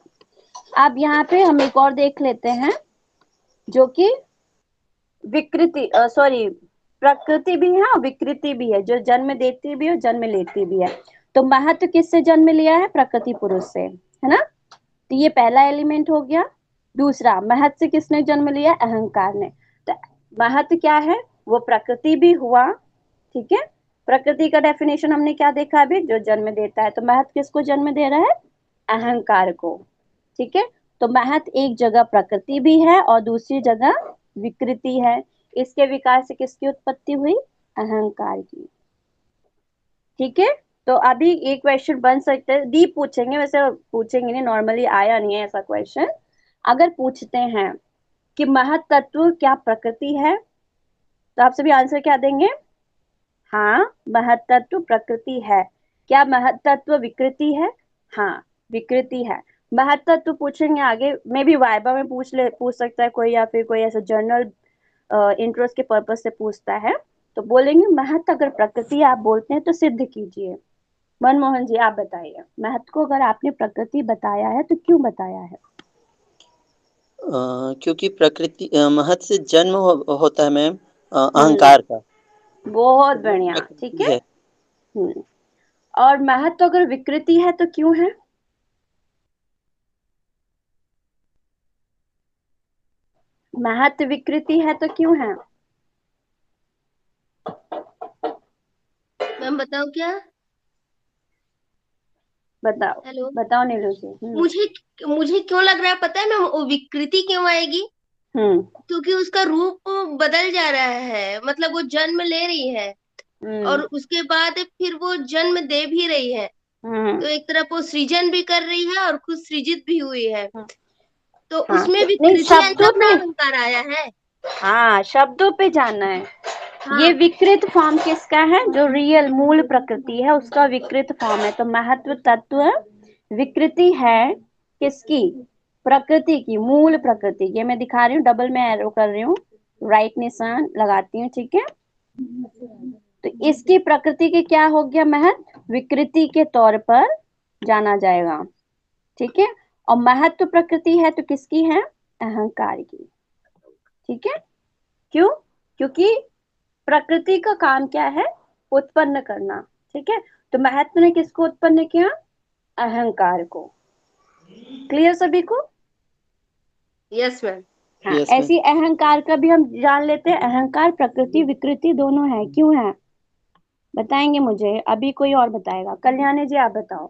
[SPEAKER 2] अब यहाँ पे हम एक और देख लेते हैं, जो कि विकृति, सॉरी, प्रकृति भी है और विकृति भी है, जो जन्म देती भी है और जन्म लेती भी है। तो महत्व किससे जन्म लिया है, प्रकृति पुरुष से, है ना? तो ये पहला एलिमेंट हो गया। दूसरा, महत्व से किसने जन्म लिया, अहंकार ने। तो महत्व क्या है, वो प्रकृति भी हुआ, ठीक है। प्रकृति का डेफिनेशन हमने क्या देखा अभी, जो जन्म देता है। तो महत्व किसको जन्म दे रहा है, अहंकार को, ठीक है। तो महत्व एक जगह प्रकृति भी है और दूसरी जगह विकृति है। इसके विकास से किसकी उत्पत्ति हुई, अहंकार की, ठीक है। तो अभी एक क्वेश्चन बन सकता है, दीप पूछेंगे, वैसे पूछेंगे नहीं, नॉर्मली आया नहीं है ऐसा क्वेश्चन। अगर पूछते हैं कि महत तत्व क्या प्रकृति है, तो आप सभी आंसर क्या देंगे, हाँ महत तत्व प्रकृति है। क्या महत तत्व विकृति है, हाँ विकृति है। महत तत्व पूछेंगे आगे, मे भी वाइबा में पूछ सकता है कोई, या फिर कोई ऐसा जनरल इंटरेस्ट के पर्पज से पूछता है, तो बोलेंगे महत अगर प्रकृति आप बोलते हैं तो सिद्ध कीजिए। मनमोहन जी आप बताइए, महत्व को अगर आपने प्रकृति बताया है तो क्यों बताया है?
[SPEAKER 5] क्योंकि प्रकृति महत से जन्म होता है मैम,
[SPEAKER 2] हम्म,
[SPEAKER 5] अहंकार का।
[SPEAKER 2] बहुत
[SPEAKER 5] तो वो
[SPEAKER 2] बढ़िया, ठीक
[SPEAKER 5] प्रकृति
[SPEAKER 2] है।
[SPEAKER 5] है।
[SPEAKER 2] हम्म, और महत्व अगर विकृति है तो क्यों है? महत्व विकृति है तो क्यों है?
[SPEAKER 3] मैम बताओ क्या?
[SPEAKER 2] बताओ,
[SPEAKER 3] हेलो,
[SPEAKER 2] बताओ नीलू जी।
[SPEAKER 3] मुझे मुझे क्यों लग रहा है पता है मैम, वो विकृति क्यों आएगी?
[SPEAKER 2] हम्म
[SPEAKER 3] क्योंकि उसका रूप बदल जा रहा है, मतलब वो जन्म ले रही है और
[SPEAKER 2] हम्म
[SPEAKER 3] उसके बाद फिर वो जन्म दे भी रही है।
[SPEAKER 2] हम्म
[SPEAKER 3] तो एक तरफ वो सृजन भी कर रही है और खुद सृजित भी हुई है,
[SPEAKER 2] हम्म,
[SPEAKER 3] तो
[SPEAKER 2] हाँ
[SPEAKER 3] उसमें
[SPEAKER 2] नहीं,
[SPEAKER 3] विकृति आई
[SPEAKER 2] शब्दों
[SPEAKER 3] तब ना
[SPEAKER 2] पे,
[SPEAKER 3] अहंकार आया है।
[SPEAKER 2] हाँ शब्दों पे जाना है। ये
[SPEAKER 3] हाँ
[SPEAKER 2] विकृत फॉर्म किसका है, जो रियल मूल प्रकृति है उसका विकृत फॉर्म है। तो महत्व तत्व विकृति है किसकी, प्रकृति की, मूल प्रकृति। ये मैं दिखा रही हूँ, डबल में एरो कर रही हूँ, राइट निशान लगाती हूँ, ठीक है। तो इसकी प्रकृति के क्या हो गया, महत्व विकृति के तौर पर जाना जाएगा, ठीक है। और महत्व प्रकृति है तो किसकी है? अहंकार की। ठीक है। क्यों? क्योंकि प्रकृति का काम क्या है? उत्पन्न करना। ठीक है। तो महत्व ने किसको उत्पन्न किया? अहंकार को। क्लियर सभी को?
[SPEAKER 3] Yes ma'am.
[SPEAKER 2] हाँ,
[SPEAKER 5] यस मैम।
[SPEAKER 2] ऐसी अहंकार का भी हम जान लेते हैं। अहंकार प्रकृति विकृति दोनों है। क्यों है बताएंगे मुझे? अभी कोई और बताएगा? कल्याणी जी आप बताओ।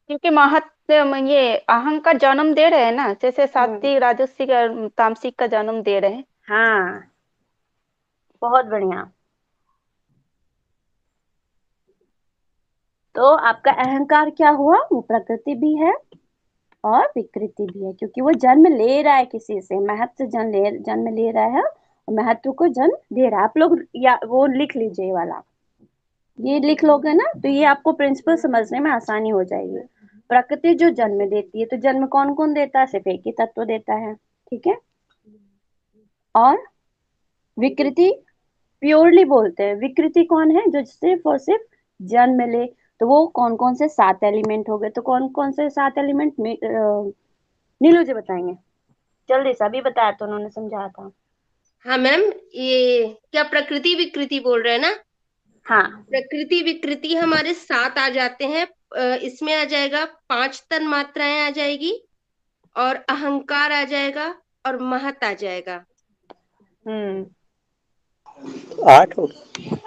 [SPEAKER 1] क्योंकि महत्व ये अहंकार जन्म दे रहे हैं ना, जैसे सात्विक राजसिक और तामसिक का जन्म दे रहे हैं।
[SPEAKER 2] हाँ, बहुत बढ़िया। तो आपका अहंकार क्या हुआ? वो प्रकृति भी है और विकृति भी है, क्योंकि वो जन्म ले रहा है किसी से। महत्व जन्म ले रहा है और महत्व को जन्म दे रहा है। आप लोग या वो लिख लीजिए, ये वाला, ये लिख लोगे ना तो ये आपको प्रिंसिपल समझने में आसानी हो जाएगी। प्रकृति जो जन्म देती है, तो जन्म कौन कौन देता है? सिर्फ एक ही तत्व देता है। ठीक है। और विकृति प्योरली बोलते हैं, विकृति कौन है? जो सिर्फ और सिर्फ जन्म ले। तो वो कौन कौन से 7 एलिमेंट हो गए? तो कौन कौन से 7 एलिमेंट में नीलू जी बताएंगे जल्दी से। अभी बताया तो उन्होंने, समझाया था।
[SPEAKER 3] हाँ मैम, ये क्या प्रकृति विकृति बोल रहे हैं ना?
[SPEAKER 2] हाँ,
[SPEAKER 3] प्रकृति विकृति हमारे 7 आ जाते हैं। इसमें आ जाएगा 5 तन मात्राएं आ जाएगी, और अहंकार आ जाएगा, और महत आ जाएगा।
[SPEAKER 5] 8 हो गए।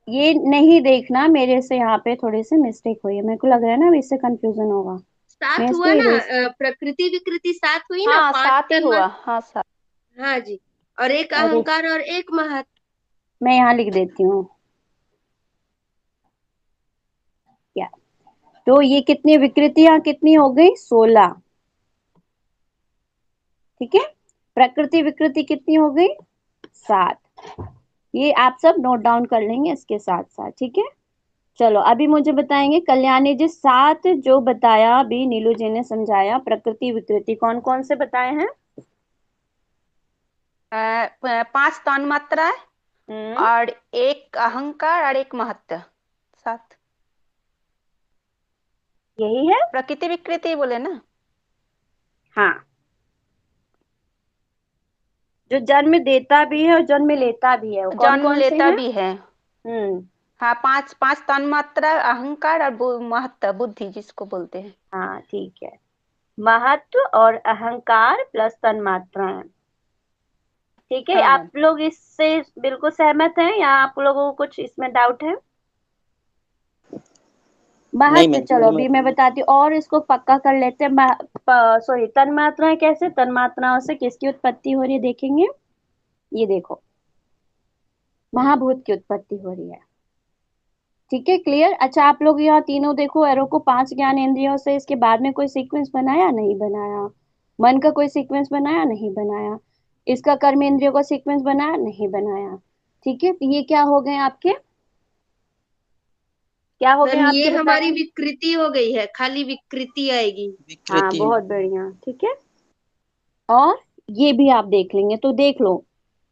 [SPEAKER 2] ये नहीं देखना मेरे से, यहाँ पे थोड़ी सी मिस्टेक हुई है। मेरे को लग रहा है ना इससे कंफ्यूजन होगा।
[SPEAKER 3] 7
[SPEAKER 2] मैं इसको
[SPEAKER 3] हुआ ना,
[SPEAKER 2] इरेज,
[SPEAKER 3] प्रकृति विकृति 7 हुई ना,
[SPEAKER 1] हाँ,
[SPEAKER 3] 5
[SPEAKER 1] सात ही
[SPEAKER 3] तन
[SPEAKER 1] हुआ।
[SPEAKER 3] मात्र।
[SPEAKER 1] हाँ, सात।
[SPEAKER 3] हाँ जी। और एक
[SPEAKER 2] अरे
[SPEAKER 3] अहंकार और एक महत।
[SPEAKER 2] मैं यहाँ लिख देती हूँ क्या। तो ये कितनी विकृतियां कितनी हो गई? 16। ठीक है। प्रकृति विकृति कितनी हो गई? 7। ये आप सब नोट डाउन कर लेंगे इसके साथ साथ। ठीक है। चलो अभी मुझे बताएंगे कल्याणी जी, 7 जो बताया अभी नीलू जी ने समझाया, प्रकृति विकृति कौन कौन से बताए हैं?
[SPEAKER 1] 5 तन मात्रा है
[SPEAKER 2] हम्म,
[SPEAKER 1] और एक अहंकार और एक महत्व। 7।
[SPEAKER 2] यही है।
[SPEAKER 1] प्रकृति विकृति बोले ना।
[SPEAKER 2] हाँ, जो जन्म देता भी है और जन्म लेता भी है, वो कौन
[SPEAKER 1] जन्म
[SPEAKER 2] कौन से
[SPEAKER 1] लेता
[SPEAKER 2] हैं?
[SPEAKER 1] भी है।
[SPEAKER 2] हम्म,
[SPEAKER 1] हाँ, 5 5 तन मात्रा, अहंकार और महत्व, बुद्धि जिसको बोलते हैं।
[SPEAKER 2] हाँ ठीक है। महत्व और अहंकार प्लस तन्मात्राएं। ठीक है।
[SPEAKER 1] हाँ।
[SPEAKER 2] आप लोग इससे बिल्कुल सहमत हैं या आप लोगों को कुछ इसमें डाउट है?
[SPEAKER 5] नहीं
[SPEAKER 2] महत्व,
[SPEAKER 5] मैम,
[SPEAKER 2] चलो
[SPEAKER 5] नहीं
[SPEAKER 2] अभी
[SPEAKER 5] मैम।
[SPEAKER 2] मैं बताती हूँ और इसको पक्का कर लेते हैं। सॉरी, तन्मात्राएं कैसे? तन्मात्राओं से किसकी उत्पत्ति हो रही है देखेंगे। ये देखो, महाभूत की उत्पत्ति हो रही है। ठीक है, क्लियर। अच्छा, आप लोग यहाँ तीनों देखो एरो को, 5 ज्ञान इंद्रियों से इसके बाद में कोई सीक्वेंस बनाया? नहीं बनाया। मन का कोई सीक्वेंस बनाया? नहीं बनाया। इसका कर्म इंद्रियों का सीक्वेंस बनाया? नहीं बनाया। ठीक है। तो ये क्या हो गए आपके? क्या हो गए
[SPEAKER 3] मैम ये
[SPEAKER 2] आपके
[SPEAKER 3] हमारी
[SPEAKER 2] बताएं?
[SPEAKER 3] विकृति हो गई है, खाली विकृति आएगी।
[SPEAKER 2] हाँ,
[SPEAKER 5] विकृति
[SPEAKER 2] बहुत बढ़िया। ठीक है। और ये भी आप देख लेंगे तो देख लो।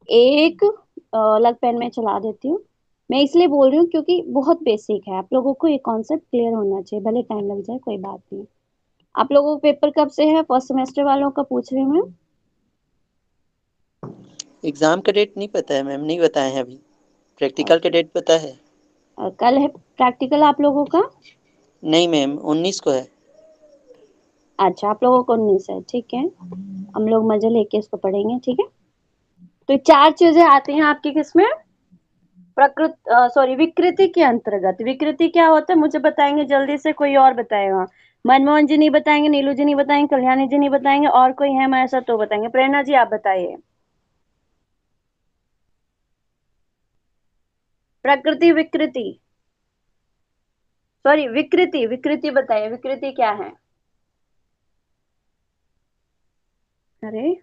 [SPEAKER 2] एक अलग पेन में चला देती हूँ। मैं इसलिए बोल रही हूँ क्योंकि बहुत बेसिक है, आप लोगों को ये कॉन्सेप्ट क्लियर होना चाहिए, भले टाइम लग जाए कोई बात नहीं। आप लोगों को पेपर कब से है? फर्स्ट सेमेस्टर वालों का पूछ रही हूँ मैं।
[SPEAKER 5] एग्जाम का डेट नहीं पता है मैम, नहीं बताए हैं अभी। प्रैक्टिकल का डेट पता है?
[SPEAKER 2] कल है प्रैक्टिकल आप लोगों का?
[SPEAKER 5] नहीं मैम, 19 को है।
[SPEAKER 2] अच्छा, आप लोगों को 19 है। ठीक है, हम लोग मजे लेके इसको पढ़ेंगे। ठीक है। तो 4 चीजें आती हैं आपकी किसमें? प्रकृत सॉरी, विकृति के अंतर्गत। विकृति क्या होता है मुझे बताएंगे जल्दी से, कोई और बताएगा? मनमोहन जी नहीं बताएंगे, नीलू जी नहीं बताएंगे, कल्याणी जी नहीं बताएंगे, और कोई है मैं ऐसा तो बताएंगे। प्रेरणा जी आप बताइए। प्रकृति विकृति, सॉरी विकृति, विकृति बताइए, विकृति क्या है? अरे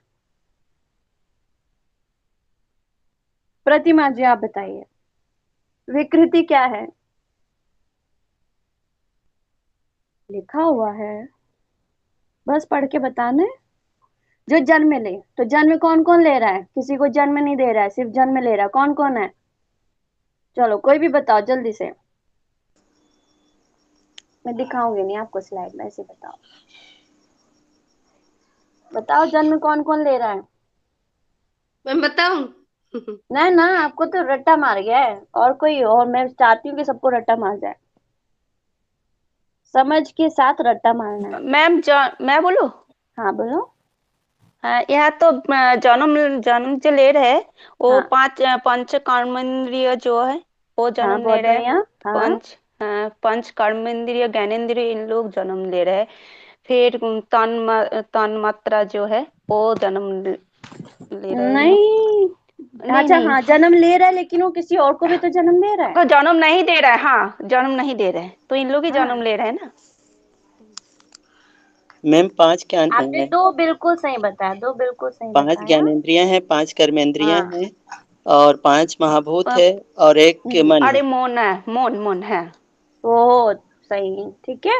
[SPEAKER 2] प्रतिमा जी आप बताइए, विकृति क्या है? लिखा हुआ है, बस पढ़ के बताना है। जो जन्म ले, तो जन्म कौन कौन ले रहा है? किसी को जन्म नहीं दे रहा है, सिर्फ जन्म ले रहा है। कौन कौन है? चलो कोई भी बताओ जल्दी से। मैं दिखाऊंगी नहीं आपको स्लाइड में, ऐसे बताओ। बताओ जन्म कौन कौन ले रहा है?
[SPEAKER 3] मैं बताऊं?
[SPEAKER 2] नहीं ना, आपको तो रट्टा मार गया है, और कोई, और मैं चाहती हूँ कि सबको रट्टा मार जाए, समझ के साथ रट्टा मारना है।
[SPEAKER 1] मैम मैं बोलूं?
[SPEAKER 2] हाँ बोलो।
[SPEAKER 1] हाँ, यह तो जन्म जन्म जो ले रहे हैं वो
[SPEAKER 2] हाँ
[SPEAKER 1] पांच पंच कर्मेंद्रिय जो है वो
[SPEAKER 2] हाँ
[SPEAKER 1] जन्म ले
[SPEAKER 2] बहुत
[SPEAKER 1] रहे हैं।
[SPEAKER 2] बढ़िया। हाँ
[SPEAKER 1] पंच पंच कर्मेंद्रिय ज्ञानेंद्रिय इन लोग जन्म ले रहे हैं। फिर तन मात्रा जो है वो जन्म ले रहे हैं।
[SPEAKER 2] नहीं,
[SPEAKER 1] नहीं
[SPEAKER 2] अच्छा
[SPEAKER 1] नहीं,
[SPEAKER 2] हाँ जन्म ले रहा है, लेकिन वो किसी और को भी तो जन्म दे रहा है।
[SPEAKER 1] को जन्म नहीं दे रहा है। हाँ, जन्म नहीं दे रहे हैं तो इन लोग ही जन्म
[SPEAKER 2] हाँ,
[SPEAKER 1] ले रहे हैं ना।
[SPEAKER 5] मैम पांच क्या
[SPEAKER 2] आपने
[SPEAKER 5] है?
[SPEAKER 2] दो बिल्कुल सही बताया, दो बिल्कुल सही
[SPEAKER 5] पांच
[SPEAKER 2] बताया।
[SPEAKER 5] ज्ञानेंद्रियां हैं, पांच कर्मेंद्रियां
[SPEAKER 2] हाँ
[SPEAKER 5] हैं, और पांच महाभूत
[SPEAKER 1] प-
[SPEAKER 5] है, और एक मन है।
[SPEAKER 1] अरे मोन है, मोन मोन है।
[SPEAKER 2] बहुत सही, ठीक है।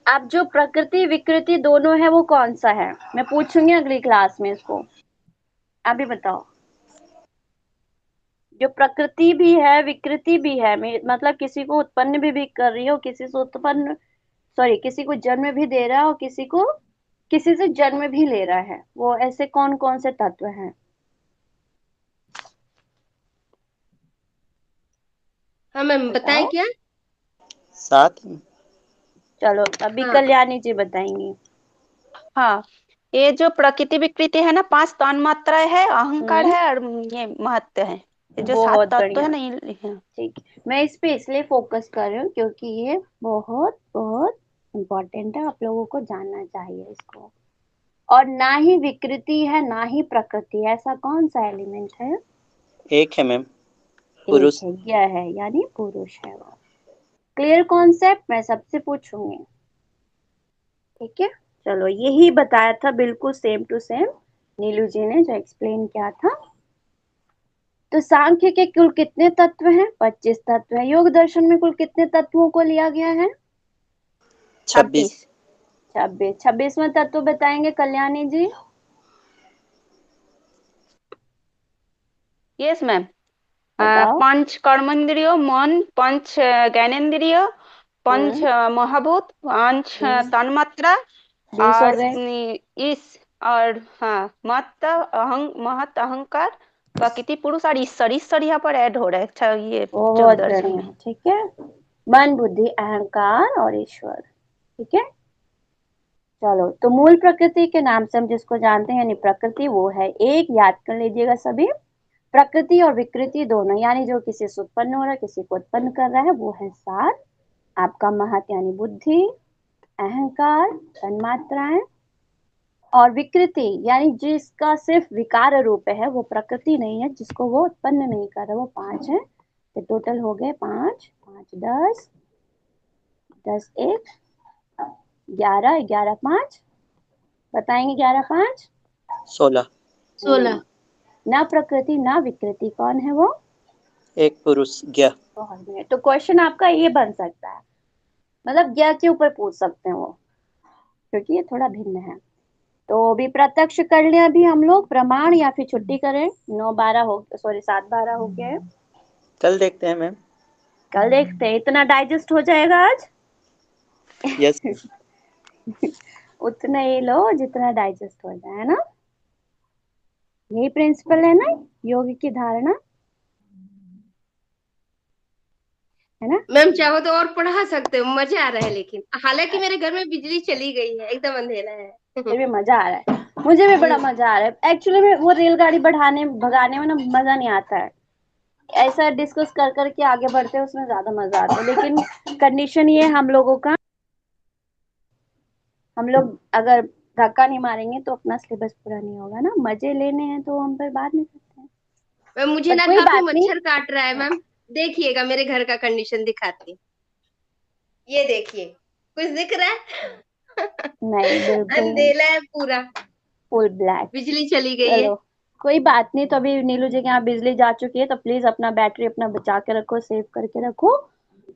[SPEAKER 2] अब जो प्रकृति विकृति दोनों है वो कौन सा है, मैं पूछूंगी अगली क्लास में इसको। अभी बताओ। जो प्रकृति भी है विकृति भी है, मतलब किसी को उत्पन्न भी कर रही हो, किसी से उत्पन्न, सॉरी, किसी को जन्म भी दे रहा है और किसी को, किसी से जन्म भी ले रहा है, वो ऐसे कौन कौन से तत्व हैं?
[SPEAKER 3] हाँ मैम, बताएं
[SPEAKER 2] बताओ।
[SPEAKER 3] क्या?
[SPEAKER 5] सात।
[SPEAKER 2] चलो अभी
[SPEAKER 3] हाँ।
[SPEAKER 2] कल्याणी जी बताएंगी।
[SPEAKER 1] हाँ, ये जो प्रकृति विकृति है ना, पांच तन मात्रा है, अहंकार
[SPEAKER 2] हम्म,
[SPEAKER 1] है, और ये महत्व है। ये जो सात
[SPEAKER 2] बहुत
[SPEAKER 1] तत्व है
[SPEAKER 2] बढ़िया।
[SPEAKER 1] ना, ये
[SPEAKER 2] ठीक है, मैं इस पे इसलिए फोकस कर रही हूँ क्योंकि ये बहुत बहुत इम्पोर्टेंट है, आप लोगों को जानना चाहिए इसको। और ना ही विकृति है ना ही प्रकृति है, ऐसा कौन सा एलिमेंट है?
[SPEAKER 5] एक है मैम,
[SPEAKER 2] एक
[SPEAKER 5] पुरुष।
[SPEAKER 2] है, यह है, यानी पुरुष है वो। क्लियर कॉन्सेप्ट, मैं सबसे पूछूंगी, ठीक है। चलो यही बताया था बिल्कुल सेम टू सेम नीलू जी ने जो एक्सप्लेन किया था। तो सांख्य के कुल कितने तत्व हैं? 25 तत्व है। योग दर्शन में कुल कितने तत्वों को लिया गया है?
[SPEAKER 5] 26।
[SPEAKER 2] 26वां तत्व बताएंगे कल्याणी जी।
[SPEAKER 1] Yes ma'am.
[SPEAKER 2] बताओ।
[SPEAKER 1] पंच कर्मेंद्रिय, मन, पंच ज्ञानेंद्रिय, पंच
[SPEAKER 2] हम्म
[SPEAKER 1] महाभूत, पांच
[SPEAKER 2] हम्म,
[SPEAKER 1] तन्मात्रा,
[SPEAKER 2] 20 हो
[SPEAKER 1] और
[SPEAKER 2] गए।
[SPEAKER 1] इस, और हाँ, मत महत, अहंकार, प्रकृति, पुरुष और ईश्वर। ईश्वर यहाँ पर ऐड हो रहा है। अच्छा, ये योग
[SPEAKER 2] बहुत
[SPEAKER 1] दर्शन में।
[SPEAKER 2] बढ़िया, ठीक है। मन बुद्धि अहंकार और ईश्वर, ठीक है। चलो तो मूल प्रकृति के नाम से हम जिसको जानते हैं यानी प्रकृति, वो है एक, याद कर लीजिएगा सभी। प्रकृति और विकृति दोनों, यानी जो किसी से उत्पन्न हो रहा है किसी को उत्पन्न कर रहा है, वो है सात। आपका महत यानी बुद्धि, अहंकार, तन्मात्राएं, और विकृति यानी जिसका सिर्फ विकार रूप है, वो प्रकृति नहीं है, जिसको वो उत्पन्न नहीं कर रहा, वो पांच है। तो टोटल हो गए पांच, पांच 10, 10 एक 11, 11 5, बताएंगे 11 5।
[SPEAKER 5] 16।
[SPEAKER 3] 16।
[SPEAKER 2] ना प्रकृति ना विकृति, कौन है वो?
[SPEAKER 5] एक पुरुष ज्ञ।
[SPEAKER 2] बहुत बढ़िया। तो क्वेश्चन आपका ये बन सकता है, मतलब ज्ञ के ऊपर पूछ सकते हैं वो, क्योंकि ये थोड़ा भिन्न है। तो अभी प्रत्यक्ष कर लिया अभी हम लोग, प्रमाण या फिर छुट्टी करें? 9 12 हो, सॉरी 7 12 हो गया है।
[SPEAKER 5] कल देखते हैं मैम।
[SPEAKER 2] कल देखते हैं, इतना डाइजेस्ट हो जाएगा आज।
[SPEAKER 5] यस।
[SPEAKER 2] उतना ही लो जितना डाइजेस्ट हो जाए, है ना। यही प्रिंसिपल है ना योग की धारणा, है ना।
[SPEAKER 3] मैम चाहो तो और पढ़ा सकते हो, मजा आ रहा है, लेकिन हालांकि मेरे घर में बिजली चली गई है, एकदम अंधेरा है।
[SPEAKER 2] फिर भी मजा आ रहा है, मुझे भी बड़ा मजा आ रहा है एक्चुअली में। वो रेलगाड़ी बढ़ाने भगाने में ना मजा नहीं आता है, ऐसा डिस्कस कर करके आगे बढ़ते हैं उसमें ज्यादा मजा आता है। लेकिन कंडीशन ये है हम लोगों का, हम लोग अगर धक्का नहीं मारेंगे तो अपना सिलेबस पूरा नहीं होगा ना। मजे लेने हैं तो हम फिर बाद में करते हैं,
[SPEAKER 3] मैम मुझे
[SPEAKER 2] बट
[SPEAKER 3] ना
[SPEAKER 2] कोई
[SPEAKER 3] काफी
[SPEAKER 2] बात नहीं।
[SPEAKER 3] मच्छर काट रहा है मैम। देखिएगा मेरे घर का कंडीशन दिखाती हूँ। ये देखिए, कुछ दिख रहा है?
[SPEAKER 2] नहीं बिल्कुल नहीं,
[SPEAKER 3] अंधेरा है पूरा।
[SPEAKER 2] Full black.
[SPEAKER 3] बिजली चली गई है।
[SPEAKER 2] चलो कोई बात नहीं, तो अभी नीलू जी के यहाँ बिजली जा चुकी है, तो प्लीज अपना बैटरी अपना बचा के रखो, सेव करके रखो।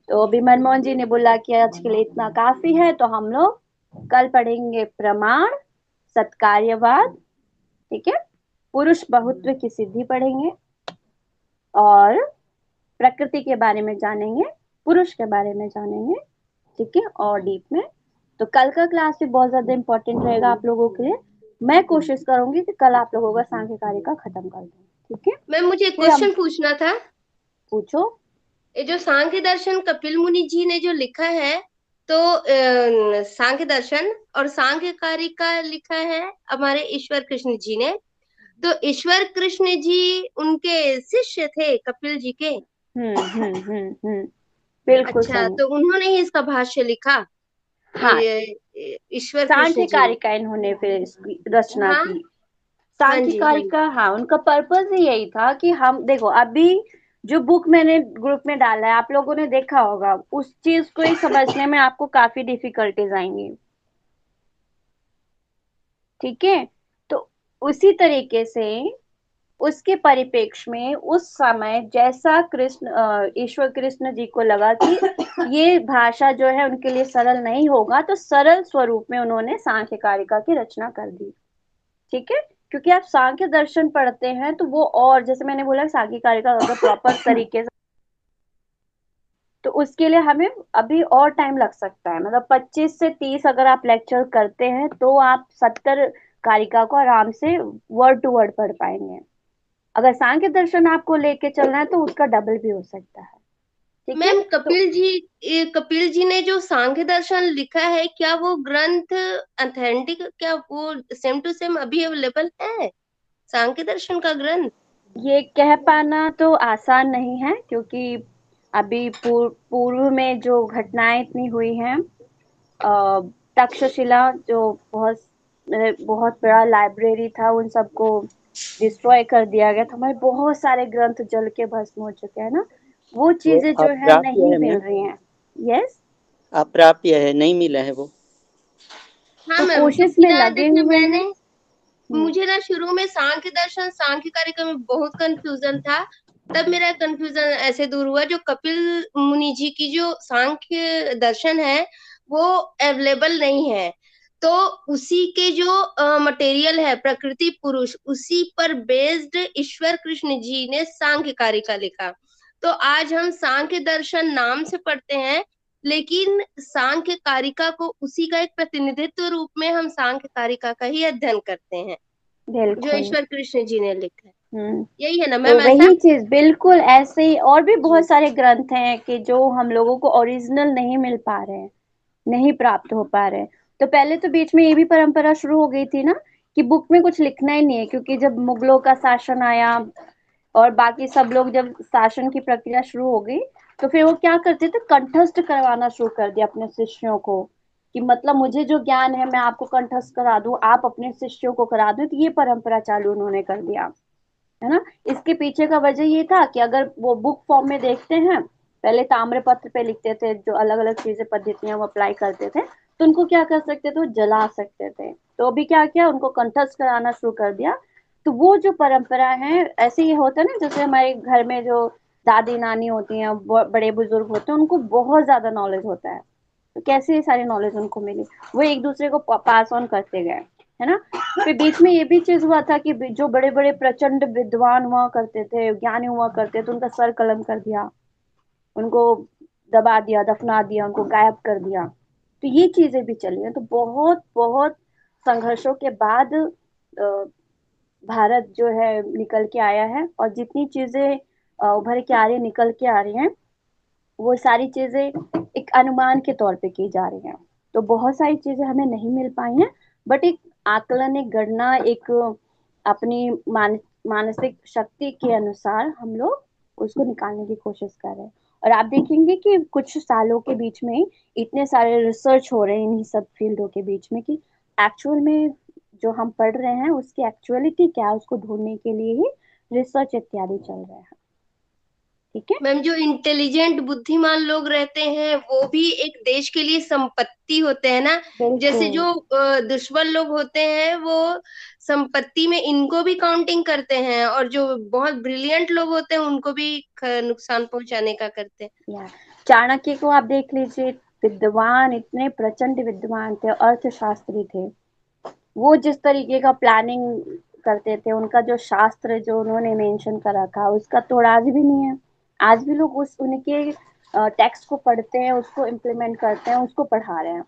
[SPEAKER 2] तो अभी मनमोहन जी ने बोला कि आज के लिए इतना काफी है, तो हम लोग कल पढ़ेंगे प्रमाण, सत्कार्यवाद, ठीक है, पुरुष बहुत्व की सिद्धि पढ़ेंगे, और प्रकृति के बारे में जानेंगे, पुरुष के बारे में जानेंगे, ठीक है, और डीप में। तो कल का क्लास भी बहुत ज्यादा इम्पोर्टेंट रहेगा आप लोगों के लिए। मैं कोशिश करूंगी कि कल आप लोगों का सांख्य कारिका खत्म कर दूं, ठीक है।
[SPEAKER 3] मैम मुझे एक
[SPEAKER 2] फिर हम
[SPEAKER 3] क्वेश्चन पूछना था।
[SPEAKER 2] पूछो।
[SPEAKER 3] ये जो सांख्य दर्शन कपिल मुनि जी ने जो लिखा है, तो सांख्य दर्शन और सांख्य कारिका लिखा है हमारे ईश्वर कृष्ण जी ने। तो ईश्वर कृष्ण जी उनके शिष्य थे कपिल जी के।
[SPEAKER 2] बिल्कुल
[SPEAKER 3] अच्छा,
[SPEAKER 2] सही।
[SPEAKER 3] तो उन्होंने ही इसका भाष्य लिखा।
[SPEAKER 2] हाँ,
[SPEAKER 3] ईश्वर कृष्ण
[SPEAKER 2] सांख्य
[SPEAKER 3] जी ने।
[SPEAKER 2] कारिका इन्होंने फिर इसकी रचना
[SPEAKER 3] हाँ
[SPEAKER 2] की।
[SPEAKER 3] हाँ जी, हाँ जी।
[SPEAKER 2] सांख्यिकारिका, हाँ, उनका पर्पस ही यही था कि हम देखो, अभी जो बुक मैंने ग्रुप में डाला है आप लोगों ने देखा होगा, उस चीज को ही समझने में आपको काफी डिफिकल्टीज आएंगी, ठीक है। तो उसी तरीके से उसके परिप्रेक्ष्य में उस समय जैसा कृष्ण ईश्वर कृष्ण जी को लगा कि ये भाषा जो है उनके लिए सरल नहीं होगा, तो सरल स्वरूप में उन्होंने सांख्यकारिका की रचना कर दी, ठीक है। क्योंकि आप सांख्य दर्शन पढ़ते हैं तो वो, और जैसे मैंने बोला सांख्यकारिका अगर प्रॉपर तरीके से, तो उसके लिए हमें अभी और टाइम लग सकता है। मतलब 25 से 30 अगर आप लेक्चर करते हैं तो आप 70 कारिका को आराम से वर्ड टू वर्ड पढ़ पाएंगे। अगर सांख्य दर्शन आपको लेके चलना है तो उसका डबल भी हो सकता है, ठीक है।
[SPEAKER 3] मैम
[SPEAKER 2] तो
[SPEAKER 3] कपिल जी ने जो सांख्य दर्शन लिखा है, क्या वो ग्रंथ ऑथेंटिक, क्या वो सेम टू सेम अभी अवेलेबल है सांख्य दर्शन का ग्रंथ?
[SPEAKER 2] ये कह पाना तो आसान नहीं है, क्योंकि अभी पूर्व में जो घटनाएं इतनी हुई हैं, तक्षशिला जो बहुत बड़ा लाइब्रेरी था, उन सबको डिस्ट्रॉय कर दिया गया था। हमारे बहुत सारे ग्रंथ जल के भस्म हो चुके हैं ना, वो
[SPEAKER 5] वो
[SPEAKER 2] चीजें जो है
[SPEAKER 5] अप्राप्य
[SPEAKER 2] नहीं
[SPEAKER 5] है
[SPEAKER 2] मिल
[SPEAKER 5] मैम,
[SPEAKER 2] रही हैं। यस,
[SPEAKER 5] अप्राप्य है, नहीं मिला है वो।
[SPEAKER 3] हाँ
[SPEAKER 2] तो
[SPEAKER 3] मैम,
[SPEAKER 2] कोशिश
[SPEAKER 3] क्योंकि
[SPEAKER 2] में
[SPEAKER 3] ना
[SPEAKER 2] लगे
[SPEAKER 3] देखिए,
[SPEAKER 2] हुए हैं।
[SPEAKER 3] मुझे ना शुरू में सांख्य दर्शन सांख्य कारिका में बहुत कंफ्यूजन था। तब मेरा कंफ्यूजन ऐसे दूर हुआ, जो कपिल मुनि जी की जो सांख्य दर्शन है वो अवेलेबल नहीं है। तो उसी के जो मटेरियल है प्रकृति पुरुष, उसी पर बेस्ड ईश्वर कृष्ण जी ने सांख्य कारिका लिखा। तो आज हम सांख्य दर्शन नाम से पढ़ते हैं, लेकिन सांख्य कारिका को उसी का एक प्रतिनिधित्व रूप में हम सांख्य कारिका का ही अध्ययन करते हैं, जो
[SPEAKER 2] बिल्कुल।
[SPEAKER 3] ईश्वर कृष्ण जी ने लिखा है।
[SPEAKER 2] हम्म।
[SPEAKER 3] यही है ना
[SPEAKER 2] तो
[SPEAKER 3] मैम, ऐसा?
[SPEAKER 2] वही चीज बिल्कुल ऐसे ही, और भी
[SPEAKER 3] जी।
[SPEAKER 2] बहुत सारे ग्रंथ हैं कि जो हम लोगों को ओरिजिनल नहीं मिल पा रहे हैं, नहीं प्राप्त हो पा रहे हैं। तो पहले तो बीच में ये भी परंपरा शुरू हो गई थी ना कि बुक में कुछ लिखना ही नहीं है, क्योंकि जब मुगलों का शासन आया और बाकी सब लोग जब शासन की प्रक्रिया शुरू हो गई, तो फिर वो क्या करते थे, कंठस्थ करवाना शुरू कर दिया अपने शिष्यों को, कि मतलब मुझे जो ज्ञान है मैं आपको कंठस्थ करा दूं, आप अपने शिष्यों को करा दो। तो ये परंपरा चालू उन्होंने कर दिया, है ना। इसके पीछे का वजह ये था कि अगर वो बुक फॉर्म में देखते हैं, पहले ताम्र पत्र पे लिखते थे, जो अलग अलग चीजें पद्धतियां वो अप्लाई करते थे, तो उनको क्या कर सकते थे, वो जला सकते थे। तो अभी क्या किया, उनको कंठस्थ कराना शुरू कर दिया। तो वो जो परंपरा है, ऐसे ही होता है ना, जैसे हमारे घर में जो दादी नानी होती हैं, बड़े बुजुर्ग होते हैं, उनको बहुत ज्यादा नॉलेज होता है। तो कैसे ये सारी नॉलेज उनको मिली, वो एक दूसरे को पास ऑन करते गए, है ना। फिर बीच में ये भी चीज हुआ था कि जो बड़े बड़े प्रचंड विद्वान हुआ करते थे, ज्ञानी हुआ करते थे, उनका सर कलम कर दिया, उनको दबा दिया, दफना दिया, उनको गायब कर दिया। तो ये चीजें भी चली हैं। तो बहुत बहुत संघर्षों के बाद भारत जो है निकल के आया है, और जितनी चीजें उभर के आ रही, निकल के आ रही हैं, वो सारी चीजें एक अनुमान के तौर पे की जा रही हैं। तो बहुत सारी चीजें हमें नहीं मिल पाई हैं, बट एक आकलन, एक गणना, एक अपनी मानसिक शक्ति के अनुसार हम लोग उसको निकालने की कोशिश कर रहे हैं। और आप देखेंगे कि कुछ सालों के बीच में इतने सारे रिसर्च हो रहे हैं इन्हीं सब फील्डों के बीच में, कि एक्चुअल में जो हम पढ़ रहे हैं उसकी एक्चुअलिटी क्या है, उसको ढूंढने के लिए ही रिसर्च इत्यादि चल रहे हैं, ठीक है।
[SPEAKER 3] मैम, जो इंटेलिजेंट बुद्धिमान लोग रहते हैं वो भी एक देश के लिए संपत्ति होते हैं ना। जैसे
[SPEAKER 2] बिल्कुल।
[SPEAKER 3] जो दुश्मन लोग होते हैं वो संपत्ति में इनको भी काउंटिंग करते हैं, और जो बहुत ब्रिलियंट लोग होते हैं उनको भी नुकसान पहुंचाने का करते हैं।
[SPEAKER 2] या चाणक्य को आप देख लीजिए, विद्वान, इतने प्रचंड विद्वान थे, अर्थशास्त्री थे। वो जिस तरीके का प्लानिंग करते थे, उनका जो शास्त्र जो उन्होंने मेंशन कर रखा, उसका तोड़ आज भी नहीं है। आज भी लोग उस उनके टेक्स्ट को पढ़ते हैं, उसको इम्प्लीमेंट करते हैं, उसको पढ़ा रहे हैं।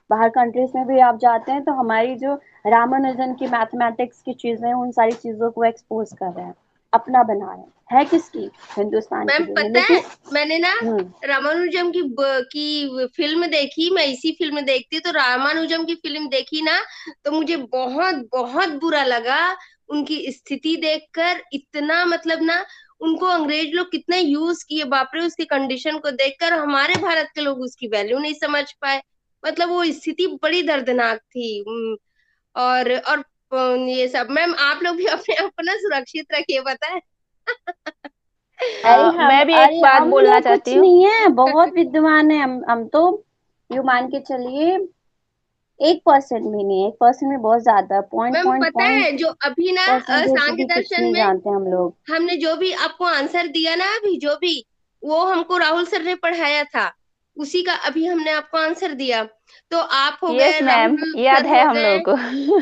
[SPEAKER 2] बाहर कंट्रीज में भी आप जाते हैं तो हमारी जो रामानुजन की मैथमेटिक्स की चीजें हैं, उन सारी चीजों को एक्सपोज कर रहे हैं, अपना बना रहे हैं। है किसकी? हिंदुस्तान की
[SPEAKER 3] मैम
[SPEAKER 2] दुनिया,
[SPEAKER 3] पता है,
[SPEAKER 2] लेकिन
[SPEAKER 3] मैंने ना
[SPEAKER 2] हम्म
[SPEAKER 3] रामानुजम की फिल्म देखी। मैं इसी फिल्म देखती तो रामानुजम की फिल्म देखी ना, तो मुझे बहुत बहुत बुरा लगा उनकी स्थिति देखकर। इतना मतलब ना, उनको अंग्रेज लोग कितने यूज किए, बाप रे। उसकी कंडीशन को देखकर हमारे भारत के लोग उसकी वैल्यू नहीं समझ पाए। मतलब वो स्थिति बड़ी दर्दनाक थी। और ये सब मैम, आप लोग भी अपने आप को ना सुरक्षित रखिए, पता है।
[SPEAKER 7] मैं भी एक बात
[SPEAKER 2] हम
[SPEAKER 7] बोलना
[SPEAKER 2] लोग
[SPEAKER 7] चाहती
[SPEAKER 2] कुछ
[SPEAKER 7] हूँ।
[SPEAKER 2] नहीं है, बहुत विद्वान है हम तो। यू मान के चलिए 1% भी नहीं, 1% में बहुत ज्यादा, पॉइंट
[SPEAKER 3] मैम
[SPEAKER 2] पॉइंट
[SPEAKER 3] पता
[SPEAKER 2] पॉइंट
[SPEAKER 3] है, जो अभी ना
[SPEAKER 2] परसेंटेज
[SPEAKER 3] सांख्य
[SPEAKER 2] भी कुछ
[SPEAKER 3] दर्शन
[SPEAKER 2] नहीं
[SPEAKER 3] में
[SPEAKER 2] जानते हम लोग।
[SPEAKER 3] हमने जो भी आपको आंसर दिया ना, अभी जो भी वो हमको राहुल सर ने पढ़ाया था, उसी का अभी हमने आपको आंसर दिया। तो आप हो
[SPEAKER 7] यस
[SPEAKER 3] गए,
[SPEAKER 7] मैम,
[SPEAKER 3] राहुल
[SPEAKER 7] याद
[SPEAKER 3] सर
[SPEAKER 7] है
[SPEAKER 3] हो
[SPEAKER 7] हम
[SPEAKER 3] गए,
[SPEAKER 7] लोग को।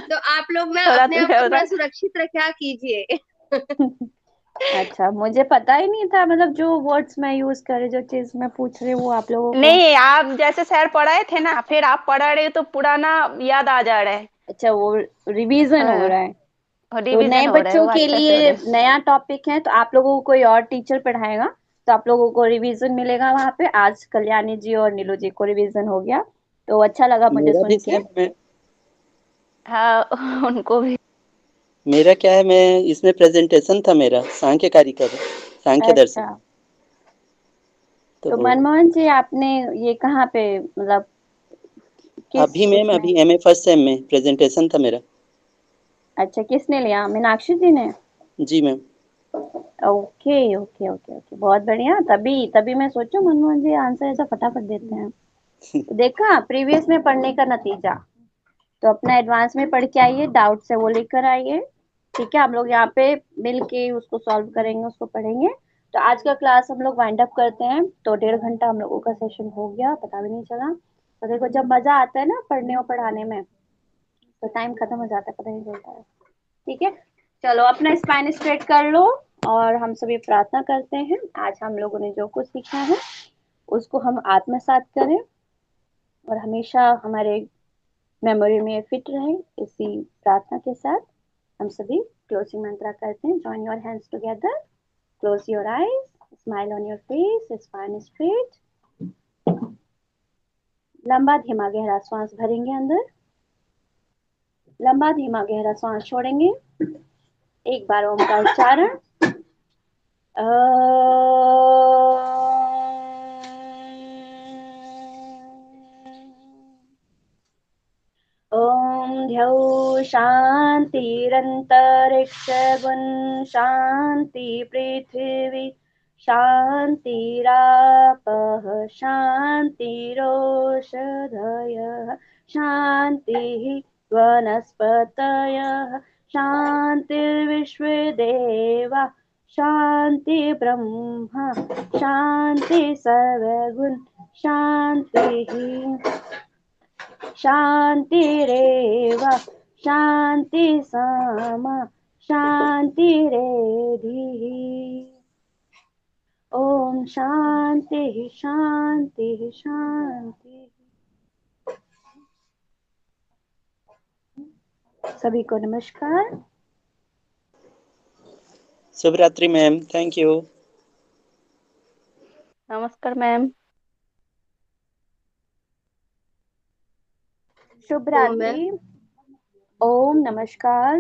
[SPEAKER 3] तो आप लोग ना
[SPEAKER 7] थोड़ा
[SPEAKER 3] अपने आप को
[SPEAKER 7] थोड़ा
[SPEAKER 3] थोड़ा
[SPEAKER 7] थोड़ा।
[SPEAKER 3] सुरक्षित रखा कीजिए।
[SPEAKER 2] अच्छा, मुझे पता ही नहीं था, मतलब जो वर्ड्स मैं यूज कर रही, जो चीज मैं पूछ रही हूँ वो आप लोगों को।
[SPEAKER 7] नहीं, आप जैसे सर पढ़ाए थे ना, फिर आप पढ़ा रहे हो तो पुराना याद आ जा रहा है।
[SPEAKER 2] अच्छा, वो रिवीजन हो रहा है। तो नए
[SPEAKER 7] रिवीजन हो रहा है,
[SPEAKER 2] बच्चों
[SPEAKER 7] वो
[SPEAKER 2] के
[SPEAKER 7] अच्छा से हो
[SPEAKER 2] लिए
[SPEAKER 7] रहा है।
[SPEAKER 2] नया टॉपिक है, तो आप लोगों को कोई और टीचर पढ़ाएगा, तो आप लोगों को रिवीजन मिलेगा वहां पे। आज कल्याणी जी और नीलू जी को रिवीजन हो गया, तो अच्छा लगा मुझे
[SPEAKER 5] मेरा भी
[SPEAKER 2] सुन के।
[SPEAKER 5] सेम मैं
[SPEAKER 7] हाँ, उनको भी।
[SPEAKER 5] मेरा क्या है, मैं इसमें प्रेजेंटेशन था मेरा सांख्यकारी का, सांख्य दर्शन।
[SPEAKER 2] अच्छा, तो
[SPEAKER 5] तो
[SPEAKER 2] मनमोहन जी आपने ये कहाँ पे, मतलब किस
[SPEAKER 5] अभी मैम,
[SPEAKER 2] उसमें?
[SPEAKER 5] अभी एमए फर्स्ट सेम में प्रेजेंटेशन था मेरा।
[SPEAKER 2] अच्छा, किसने लिया? मीनाक्षी जी ने?
[SPEAKER 5] जी ma'am.
[SPEAKER 2] Okay okay okay okay, बहुत बढ़िया। तभी तभी मैं सोचूं मनमोहन जी आंसर ऐसा फटाफट देते हैं। तो देखा, प्रीवियस में पढ़ने का नतीजा। तो अपना एडवांस में पढ़ के आइए, डाउट्स है वो लेकर आइए। ठीक है, हम लोग यहाँ पे मिल के उसको सॉल्व करेंगे, उसको पढ़ेंगे। तो आज का क्लास हम लोग वाइंड अप करते हैं। तो 1.5 घंटा हम लोगों का सेशन हो गया, पता भी नहीं चला। तो देखो, जब मजा आता है ना पढ़ने और पढ़ाने में, तो टाइम खत्म हो जाता है, पता नहीं चलता है। ठीक है, चलो अपना स्पाइन स्ट्रेट कर लो। और हम सभी प्रार्थना करते हैं, आज हम लोगों ने जो कुछ सीखा है उसको हम आत्मसात करें, और हमेशा हमारे मेमोरी में फिट रहे। इसी प्रार्थना के साथ हम सभी क्लोजिंग मंत्रा करते हैं। Join your hands together, close your eyes, smile on your face, spine straight. लंबा धीमा गहरा श्वास भरेंगे अंदर, लंबा धीमा गहरा श्वास छोड़ेंगे। एक बार ओम का उच्चारण। ॐ द्यौः शान्तिरन्तरिक्षगुं शान्ति पृथिवी शान्तिरापः शान्तिरोषधयः शान्तिः वनस्पतयः शान्तिर्विश्वे देवा शान्ति ब्रह्म शान्ति सर्वगुण शान्तिः शान्तिरेव शान्ति सामा शान्तिरेधिः। ॐ शान्तिः शान्तिः शान्तिः। सभी को नमस्कार।
[SPEAKER 5] शुभ रात्रि मैम, थैंक यू।
[SPEAKER 7] नमस्कार मैम।
[SPEAKER 2] शुभ
[SPEAKER 3] ओम मैम।
[SPEAKER 2] रात्रि। ओम नमस्कार।